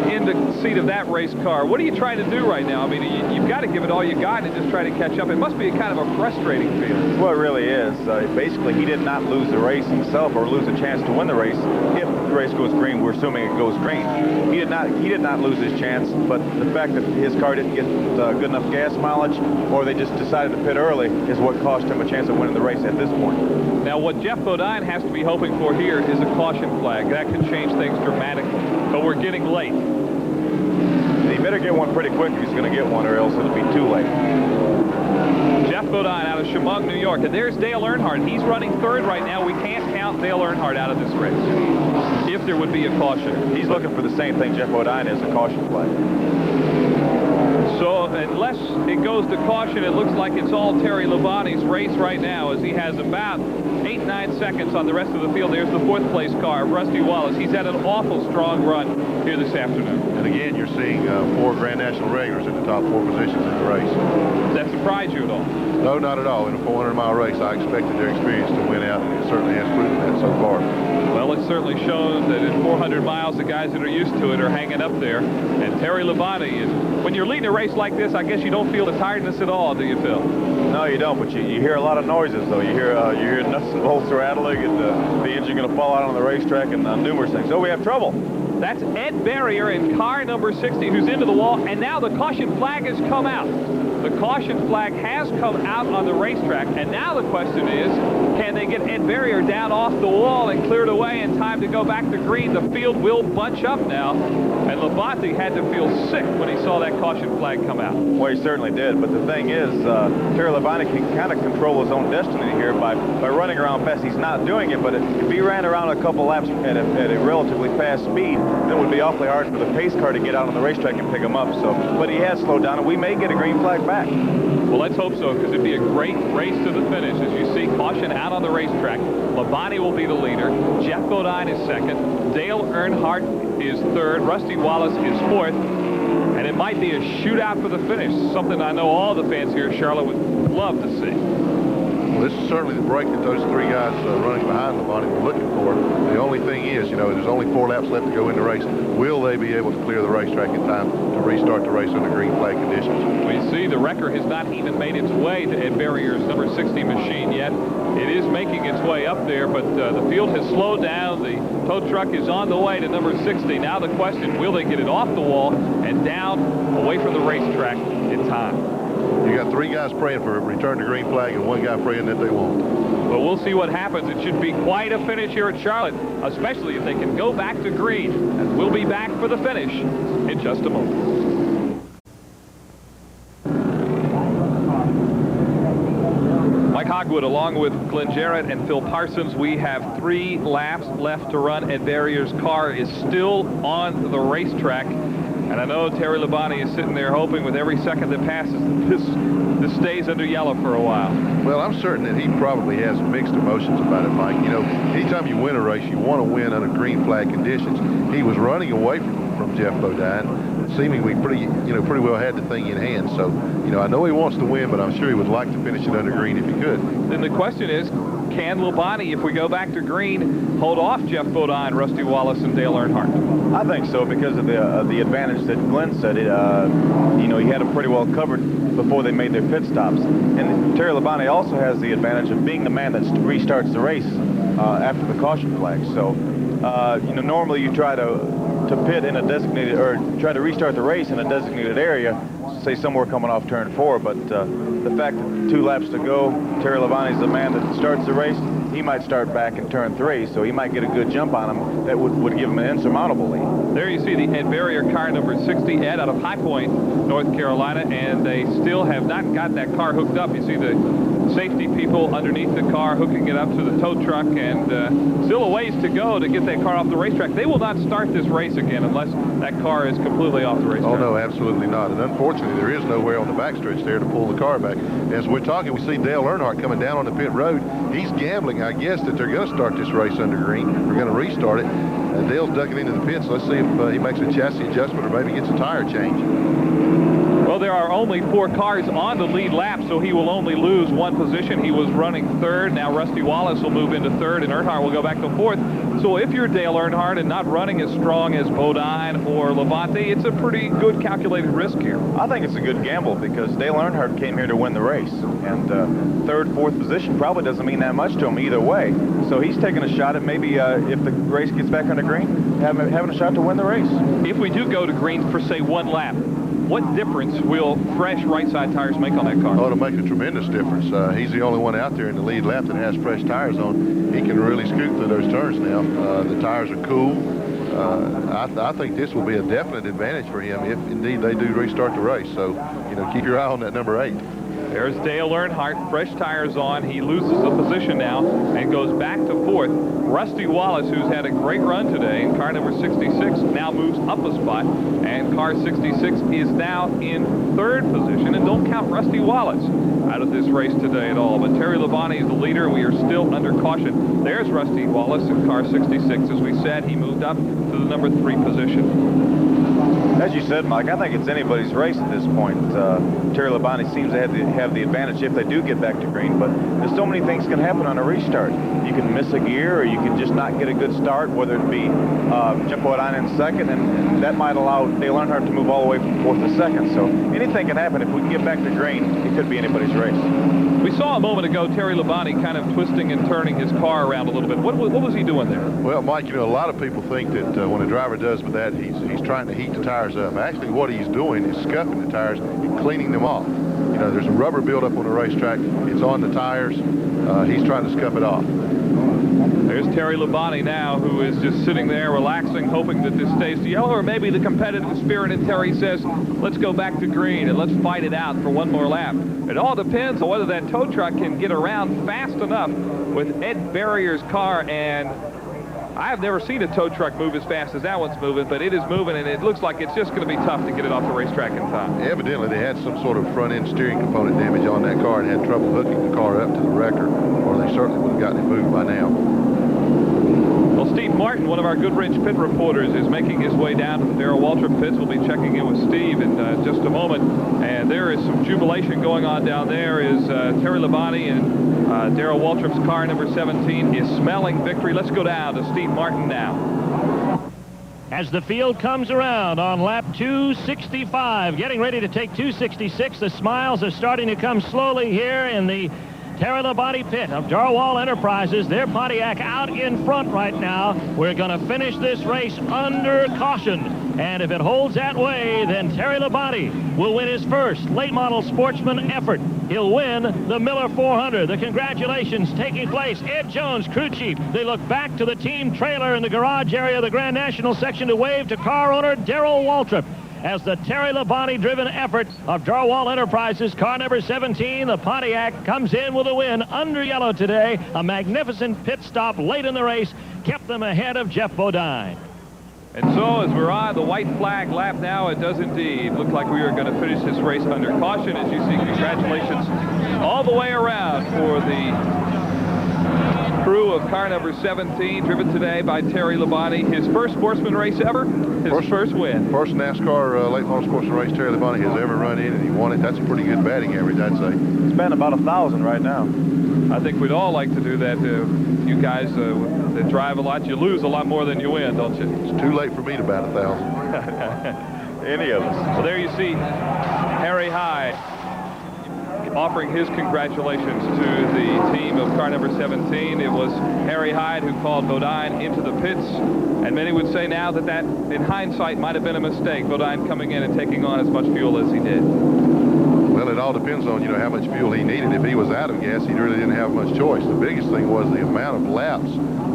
in the seat of that race car, what are you trying to do right now? I mean, you've got to give it all you got and just try to catch up. It must be kind of a frustrating feeling. Well, it really is. Basically, he did not lose the race himself or lose a chance to win the race. If the race goes green, we're assuming it goes green. He did not lose his chance, but the fact that his car didn't get good enough gas mileage, or they just decided to pit early, is what cost him a chance of winning the race at this point. Now, what Jeff Bodine has to be hoping for here is a caution flag. That could change things dramatically, but we're getting late. He better get one pretty quick if he's going to get one, or else it'll be too late. Jeff Bodine out of Chemung, New York. And there's Dale Earnhardt. He's running third right now. We can't count Dale Earnhardt out of this race if there would be a caution. He's looking for the same thing Jeff Bodine is, a caution flag. So unless it goes to caution, it looks like it's all Terry Labonte's race right now, as he has about 8-9 seconds on the rest of the field. There's the fourth place car, Rusty Wallace. He's had an awful strong run here this afternoon. And again, you're seeing 4 Grand National regulars in the top 4 positions in the race. Does that surprise you at all? No, not at all. In a 400-mile race, I expected their experience to win out, and it certainly has proven that so far. Well, it certainly shows that in 400 miles, the guys that are used to it are hanging up there. And Terry Labonte is, when you're leading a race like this, I guess you don't feel the tiredness at all, do you, Phil? No, you don't, but you hear a lot of noises, though. You hear nuts and bolts rattling, and the engine going to fall out on the racetrack, and numerous things. So we have trouble. That's Ed Barrier in car number 60, who's into the wall, and now the caution flag has come out. The caution flag has come out on the racetrack, and now the question is, Can they get Ed Barrier down off the wall and cleared away in time to go back to green? The field will bunch up now. And Labonte had to feel sick when he saw that caution flag come out. Well, he certainly did. But the thing is, Terry Labonte can kind of control his own destiny here by running around fast. He's not doing it, but if he ran around a couple laps at a relatively fast speed, then it would be awfully hard for the pace car to get out on the racetrack and pick him up. So, but he has slowed down, and we may get a green flag back. Well, let's hope so, because it'd be a great race to the finish. As you see, caution out on the racetrack. Labonte will be the leader. Jeff Bodine is second. Dale Earnhardt is third. Rusty Wallace is fourth. And it might be a shootout for the finish, something I know all the fans here in Charlotte would love to see. Well, this is certainly the break that those three guys running behind Labonte were looking for. The only thing is, you know, there's only 4 laps left to go in the race. Will they be able to clear the racetrack in time to restart the race under green flag conditions? We see the wrecker has not even made its way to Ed Barrier's number 60 machine yet. It is making its way up there, but the field has slowed down. The tow truck is on the way to number 60. Now the question, will they get it off the wall and down away from the racetrack in time? You got 3 guys praying for a return to green flag and 1 guy praying that they won't. But we'll see what happens. It should be quite a finish here at Charlotte, especially if they can go back to green. And we'll be back for the finish in just a moment. Mike Hogwood, along with Glenn Jarrett and Phil Parsons, we have 3 laps left to run. Ed Barrier's car is still on the racetrack. And I know Terry Labonte is sitting there hoping with every second that passes that this stays under yellow for a while. Well, I'm certain that he probably has mixed emotions about it, Mike. You know, anytime you win a race, you want to win under green flag conditions. He was running away from Jeff Bodine, seemingly pretty well had the thing in hand. So, you know, I know he wants to win, but I'm sure he would like to finish it under green if he could. Then the question is, can Labonte, if we go back to green, hold off Jeff Bodine, Rusty Wallace, and Dale Earnhardt? I think so, because of the advantage that Glenn said. You know, he had it pretty well covered before they made their pit stops. And Terry Labonte also has the advantage of being the man that restarts the race after the caution flag. So, you know, normally you try to pit in a designated, or try to restart the race in a designated area, say somewhere coming off turn 4. But the fact that 2 laps to go, Terry Labonte's the man that starts the race. He might start back in turn 3, so he might get a good jump on him that would give him an insurmountable lead. There you see the Ed Barrier car, number 60, Ed, out of High Point, North Carolina, and they still have not got that car hooked up. You see the safety people underneath the car hooking it up to the tow truck, and still a ways to go to get that car off the racetrack. They will not start this race again unless that car is completely off the racetrack. Oh, no, absolutely not. And unfortunately, there is nowhere on the backstretch there to pull the car back. As we're talking, we see Dale Earnhardt coming down on the pit road. He's gambling, I guess, that they're going to start this race under green. We're going to restart it. Dale's ducking into the pits. Let's see if he makes a chassis adjustment or maybe gets a tire change. Well, there are only 4 cars on the lead lap, so he will only lose 1 position. He was running 3rd. Now Rusty Wallace will move into 3rd, and Earnhardt will go back to 4th. So if you're Dale Earnhardt and not running as strong as Bodine or Labonte, it's a pretty good calculated risk here. I think it's a good gamble, because Dale Earnhardt came here to win the race. And 3rd, 4th position probably doesn't mean that much to him either way. So he's taking a shot at maybe, if the race gets back under green, having a shot to win the race. If we do go to green for, say, 1 lap, what difference will fresh right-side tires make on that car? Oh, it'll make a tremendous difference. He's the only one out there in the lead lap that has fresh tires on. He can really scoot through those turns now. The tires are cool. I think this will be a definite advantage for him if, indeed, they do restart the race. So, you know, keep your eye on that number 8. There's Dale Earnhardt, fresh tires on. He loses the position now and goes back to 4th. Rusty Wallace, who's had a great run today, in car number 66, now moves up a spot, and car 66 is now in 3rd position. And don't count Rusty Wallace out of this race today at all. But Terry Labonte is the leader, and we are still under caution. There's Rusty Wallace in car 66. As we said, he moved up to the number 3 position. As you said, Mike, I think it's anybody's race at this point. Terry Labonte seems to have the advantage if they do get back to green, but there's so many things can happen on a restart. You can miss a gear, or you can just not get a good start, whether it be Jeff Bodine in 2nd, and that might allow Dale Earnhardt to move all the way from 4th to 2nd. So anything can happen. If we can get back to green, it could be anybody's race. We saw a moment ago Terry Labonte kind of twisting and turning his car around a little bit. What was he doing there? Well, Mike, you know, a lot of people think that when a driver does that, he's trying to heat the tires up. Actually, what he's doing is scuffing the tires and cleaning them off. You You know, there's a rubber buildup on the racetrack. It's on the tires. He's trying to scuff it off. There's Terry Labonte now, who is just sitting there relaxing, hoping that this stays to yellow, or maybe the competitive spirit in Terry says, let's go back to green and let's fight it out for one more lap. It all depends on whether that tow truck can get around fast enough with Ed Barrier's car, and I have never seen a tow truck move as fast as that one's moving, but it is moving, and it looks like it's just going to be tough to get it off the racetrack in time. Evidently, they had some sort of front-end steering component damage on that car and had trouble hooking the car up to the wrecker, or they certainly would have gotten it moved by now. Well, Steve Martin, one of our Goodrich pit reporters, is making his way down to the Darrell Waltrip pits. We'll be checking in with Steve in just a moment. And there is some jubilation going on down there as Terry Labonte and Darrell Waltrip's car, number 17, is smelling victory. Let's go down to Steve Martin now. As the field comes around on lap 265, getting ready to take 266, the smiles are starting to come slowly here in the Terry Labonte pit of Darwall Enterprises. Their Pontiac out in front right now. We're going to finish this race under caution. And if it holds that way, then Terry Labonte will win his first late model sportsman effort. He'll win the Miller 400. The congratulations taking place. Ed Jones, crew chief. They look back to the team trailer in the garage area of the Grand National section to wave to car owner Darrell Waltrip. As the Terry Labonte-driven effort of Darwall Enterprises, car number 17, the Pontiac, comes in with a win under yellow today. A magnificent pit stop late in the race kept them ahead of Jeff Bodine. And so as we're on the white flag lap now, it does indeed look like we are going to finish this race under caution. As you see, congratulations all the way around for the crew of car number 17, driven today by Terry Labonte. His first sportsman race ever, his first win. First NASCAR late model sportsman race Terry Labonte has ever run in, and he won it. That's a pretty good batting average, I'd say. It's been about 1,000 right now. I think we'd all like to do that. You guys that drive a lot, you lose a lot more than you win, don't you? It's too late for me to bat 1,000. Any of us. So there you see Harry Hyde offering his congratulations to the team of car number 17. It was Harry Hyde who called Bodine into the pits, and many would say now that in hindsight might have been a mistake, Bodine coming in and taking on as much fuel as he did. Well, it all depends on, you know, how much fuel he needed. If he was out of gas, he really didn't have much choice. The biggest thing was the amount of laps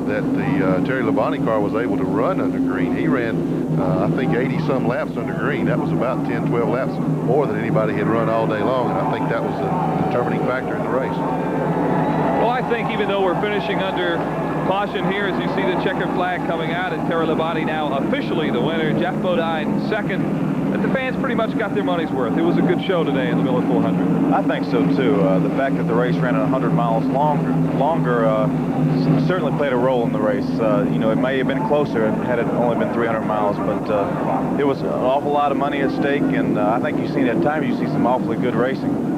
that the Terry Labonte car was able to run under green. He ran, I think, 80-some laps under green. That was about 10, 12 laps more than anybody had run all day long, and I think that was a determining factor in the race. Well, I think even though we're finishing under caution here, as you see the checkered flag coming out, and Terry Labonte now officially the winner, Jeff Bodine second, that the fans pretty much got their money's worth. It was a good show today in the Miller 400. I think so, too. The fact that the race ran 100 miles longer certainly played a role in the race. You know, it may have been closer had it only been 300 miles, but it was an awful lot of money at stake, and I think you've seen at times, you see some awfully good racing.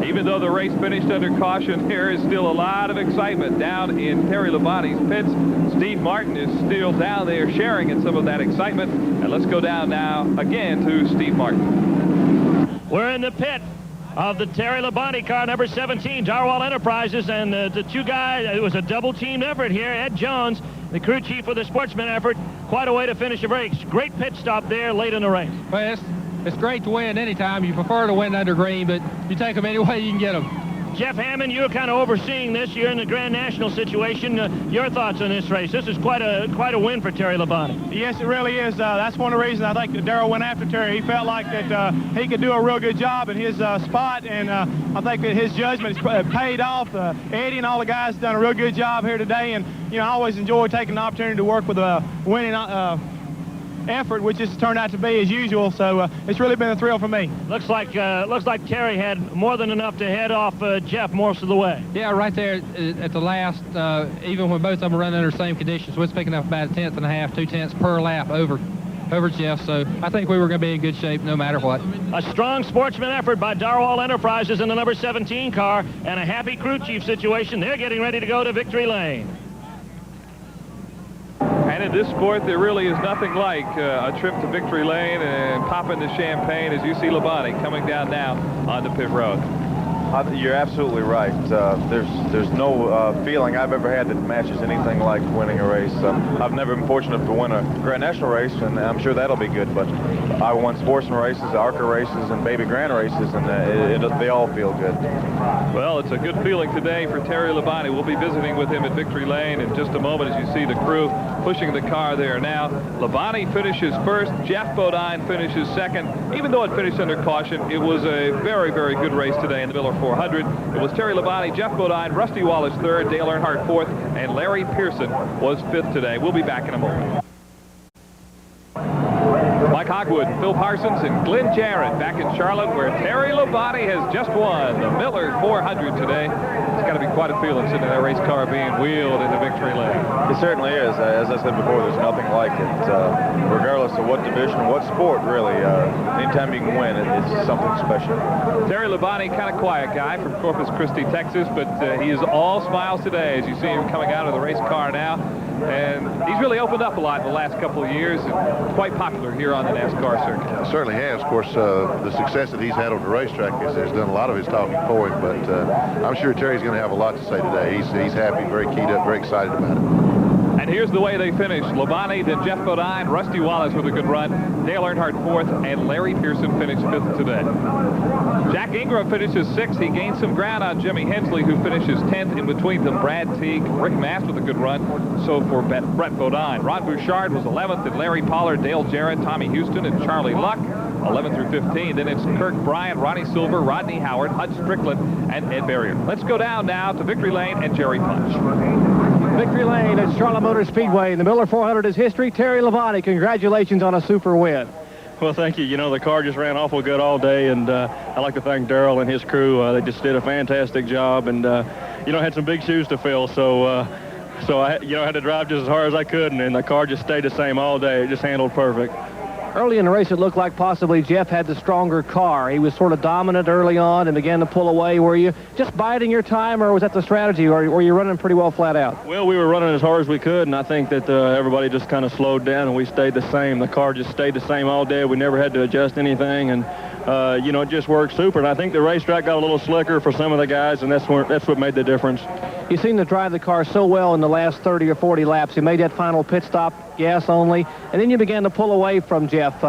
Even though the race finished under caution, there is still a lot of excitement down in Terry Labonte's pits. Steve Martin is still down there sharing in some of that excitement. And let's go down now again to Steve Martin. We're in the pit of the Terry Labonte car, number 17, Darwall Enterprises, and the two guys, it was a double-teamed effort here. Ed Jones, the crew chief for the sportsman effort, quite a way to finish the race. Great pit stop there late in the race. Well, it's great to win anytime. You prefer to win under green, but you take them any way you can get them. Jeff Hammond, you're kind of overseeing this. You're in the Grand National situation. Your thoughts on this race? This is quite a win for Terry Labonte. Yes, it really is. That's one of the reasons I think that Darrell went after Terry. He felt like that he could do a real good job in his spot, and I think that his judgment has paid off. Eddie and all the guys have done a real good job here today, and you know I always enjoy taking the opportunity to work with a winning effort, which has turned out to be as usual. So it's really been a thrill for me. Looks like Terry had more than enough to head off Jeff most of the way. Yeah, right there at the last, even when both of them were running under the same conditions, we're picking up about 1.5 tenths, 2 tenths per lap over Jeff. So I think we were going to be in good shape no matter what. A strong sportsman effort by Darwall Enterprises in the number 17 car, and a happy crew chief situation. They're getting ready to go to victory lane. And in this sport, there really is nothing like a trip to victory lane and popping the champagne as you see Labonte coming down now onto pit road. You're absolutely right. There's no feeling I've ever had that matches anything like winning a race. I've never been fortunate to win a Grand National race, and I'm sure that'll be good. But I won Sportsman races, ARCA races, and Baby Grand races, and they all feel good. Well, it's a good feeling today for Terry Labonte. We'll be visiting with him at Victory Lane in just a moment as you see the crew pushing the car there now. Labonte finishes first. Jeff Bodine finishes second. Even though it finished under caution, it was a very, very good race today in the Miller 400. It was Terry Labonte, Jeff Bodine, Rusty Wallace third, Dale Earnhardt fourth, and Larry Pearson was fifth today. We'll be back in a moment. Mike Hogwood, Phil Parsons, and Glenn Jarrett back in Charlotte, where Terry Labonte has just won the Miller 400 today. It's got to be quite a feeling sitting in that race car being wheeled into Victory Lane. It certainly is. As I said before, there's nothing like it. Regardless of what division, what sport, really, anytime you can win, it's something special. Terry Labonte, kind of quiet guy from Corpus Christi, Texas, but he is all smiles today as you see him coming out of the race car now. And he's really opened up a lot in the last couple of years and quite popular here on the NASCAR circuit. Certainly has. Of course, the success that he's had on the racetrack has done a lot of his talking for him, but I'm sure Terry's going to have a lot to say today. He's happy, very keyed up, very excited about it. And here's the way they finished. Labonte, then Jeff Bodine, Rusty Wallace with a good run, Dale Earnhardt fourth, and Larry Pearson finished fifth today. Jack Ingram finishes sixth. He gained some ground on Jimmy Hensley, who finishes 10th. In between them, Brad Teague, Rick Mast with a good run. So for Brett Bodine. Ron Bouchard was 11th, and Larry Pollard, Dale Jarrett, Tommy Houston, and Charlie Luck, 11 through 15. Then it's Kirk Bryant, Ronnie Silver, Rodney Howard, Hutch Strickland, and Ed Berrier. Let's go down now to Victory Lane and Jerry Punch. Victory Lane at Charlotte Motor Speedway. The Miller 400 is history. Terry Labonte, congratulations on a super win. Well, thank you. You know, the car just ran awful good all day, and I'd like to thank Darrell and his crew. They just did a fantastic job, and, had some big shoes to fill, so I, had to drive just as hard as I could, and the car just stayed the same all day. It just handled perfect. Early in the race, it looked like possibly Jeff had the stronger car. He was sort of dominant early on and began to pull away. Were you just biding your time, or was that the strategy, or were you running pretty well flat out? Well, we were running as hard as we could, and I think that everybody just kind of slowed down, and we stayed the same. The car just stayed the same all day. We never had to adjust anything, and, it just worked super. And I think the racetrack got a little slicker for some of the guys, and that's what made the difference. You seemed to drive the car so well in the last 30 or 40 laps. You made that final pit stop, gas only, and then you began to pull away from Jeff.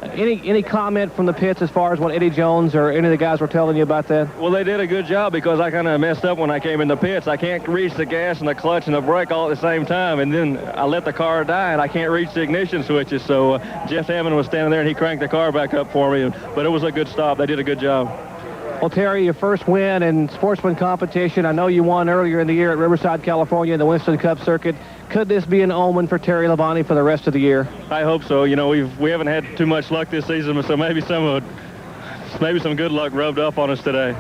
Any comment from the pits as far as what Eddie Jones or any of the guys were telling you about that? Well, they did a good job because I kind of messed up when I came in the pits. I can't reach the gas and the clutch and the brake all at the same time, and then I let the car die, and I can't reach the ignition switches. So Jeff Hammond was standing there, and he cranked the car back up for me, but it was a good stop. They did a good job. Well, Terry, your first win in Sportsman competition. I know you won earlier in the year at Riverside, California in the Winston Cup circuit. Could this be an omen for Terry Labonte for the rest of the year? I hope so. We haven't had too much luck this season, so maybe some good luck rubbed up on us today.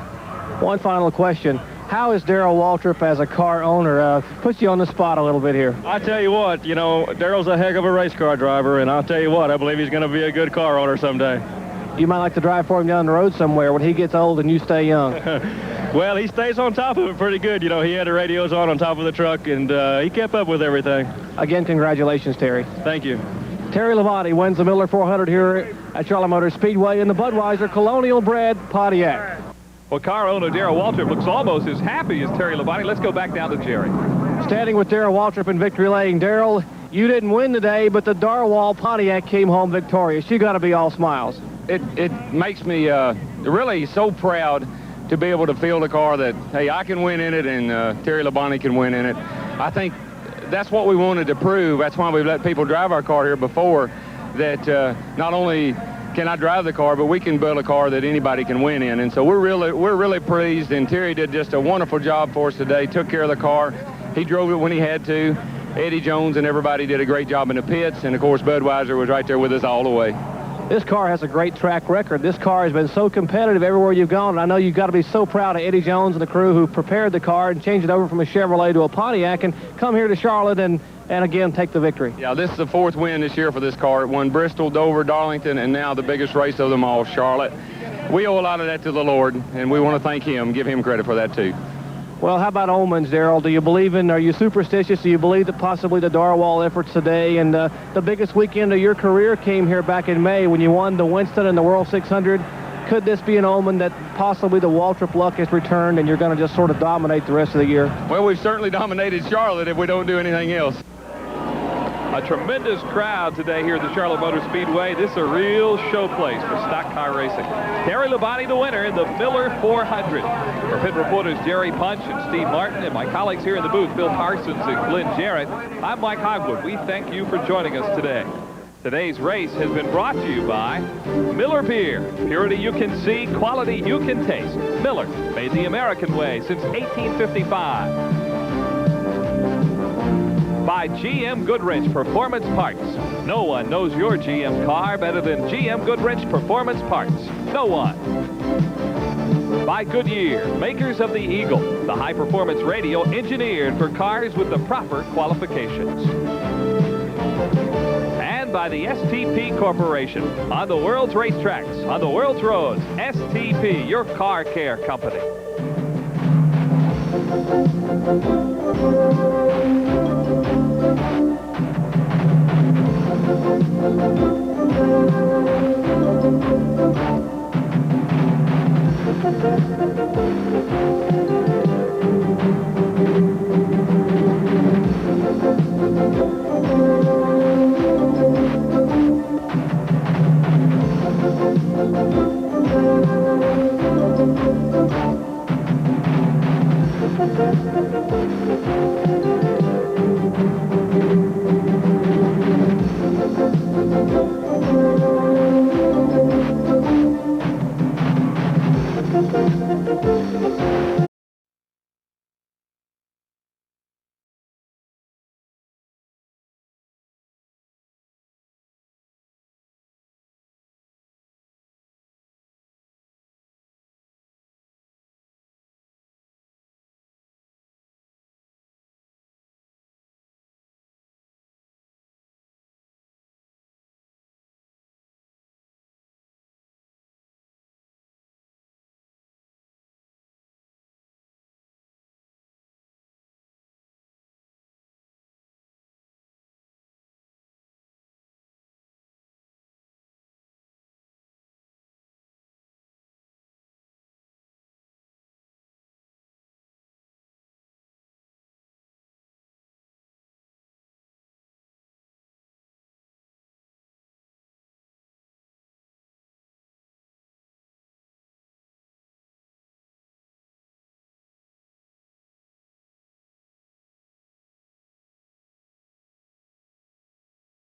One final question. How is Darrell Waltrip as a car owner? Puts you on the spot a little bit here. I tell you what, Darrell's a heck of a race car driver, and I'll tell you what, I believe he's going to be a good car owner someday. You might like to drive for him down the road somewhere when he gets old and you stay young. Well, he stays on top of it pretty good. He had the radios on top of the truck, and he kept up with everything. Again, congratulations, Terry. Thank you. Terry Labonte wins the Miller 400 here at Charlotte Motor Speedway in the Budweiser Colonial Bred Pontiac. Well, car owner Darrell Waltrip looks almost as happy as Terry Labonte. Let's go back down to Jerry. Standing with Darrell Waltrip in Victory Lane. Darrell, you didn't win today, but the Darwall Pontiac came home victorious. You got to be all smiles. It makes me really so proud to be able to feel the car that, hey, I can win in it and Terry Labonte can win in it. I think that's what we wanted to prove. That's why we've let people drive our car here before, that not only can I drive the car, but we can build a car that anybody can win in. And so we're really pleased, and Terry did just a wonderful job for us today, took care of the car. He drove it when he had to. Eddie Jones and everybody did a great job in the pits, and of course Budweiser was right there with us all the way. This car has a great track record. This car has been so competitive everywhere you've gone. And I know you've got to be so proud of Eddie Jones and the crew who prepared the car and changed it over from a Chevrolet to a Pontiac and come here to Charlotte and again take the victory. Yeah, this is the fourth win this year for this car. It won Bristol, Dover, Darlington, and now the biggest race of them all, Charlotte. We owe a lot of that to the Lord, and we want to thank him, give him credit for that too. Well, how about omens, Darrell? Are you superstitious? Do you believe that possibly the Darwall efforts today and the biggest weekend of your career came here back in May when you won the Winston and the World 600? Could this be an omen that possibly the Waltrip luck has returned and you're going to just sort of dominate the rest of the year? Well, we've certainly dominated Charlotte if we don't do anything else. A tremendous crowd today here at the Charlotte Motor Speedway. This is a real show place for stock car racing. Terry Labonte, the winner in the Miller 400. For pit reporters Jerry Punch and Steve Martin, and my colleagues here in the booth, Bill Parsons and Glenn Jarrett, I'm Mike Hogwood. We thank you for joining us today. Today's race has been brought to you by Miller Beer. Purity you can see, quality you can taste. Miller, made the American way since 1855. By GM Goodwrench Performance Parts. No one knows your GM car better than GM Goodwrench Performance Parts. No one. By Goodyear, makers of the Eagle, the high-performance radio engineered for cars with the proper qualifications. And by the STP Corporation, on the world's racetracks, on the world's roads, STP, your car care company.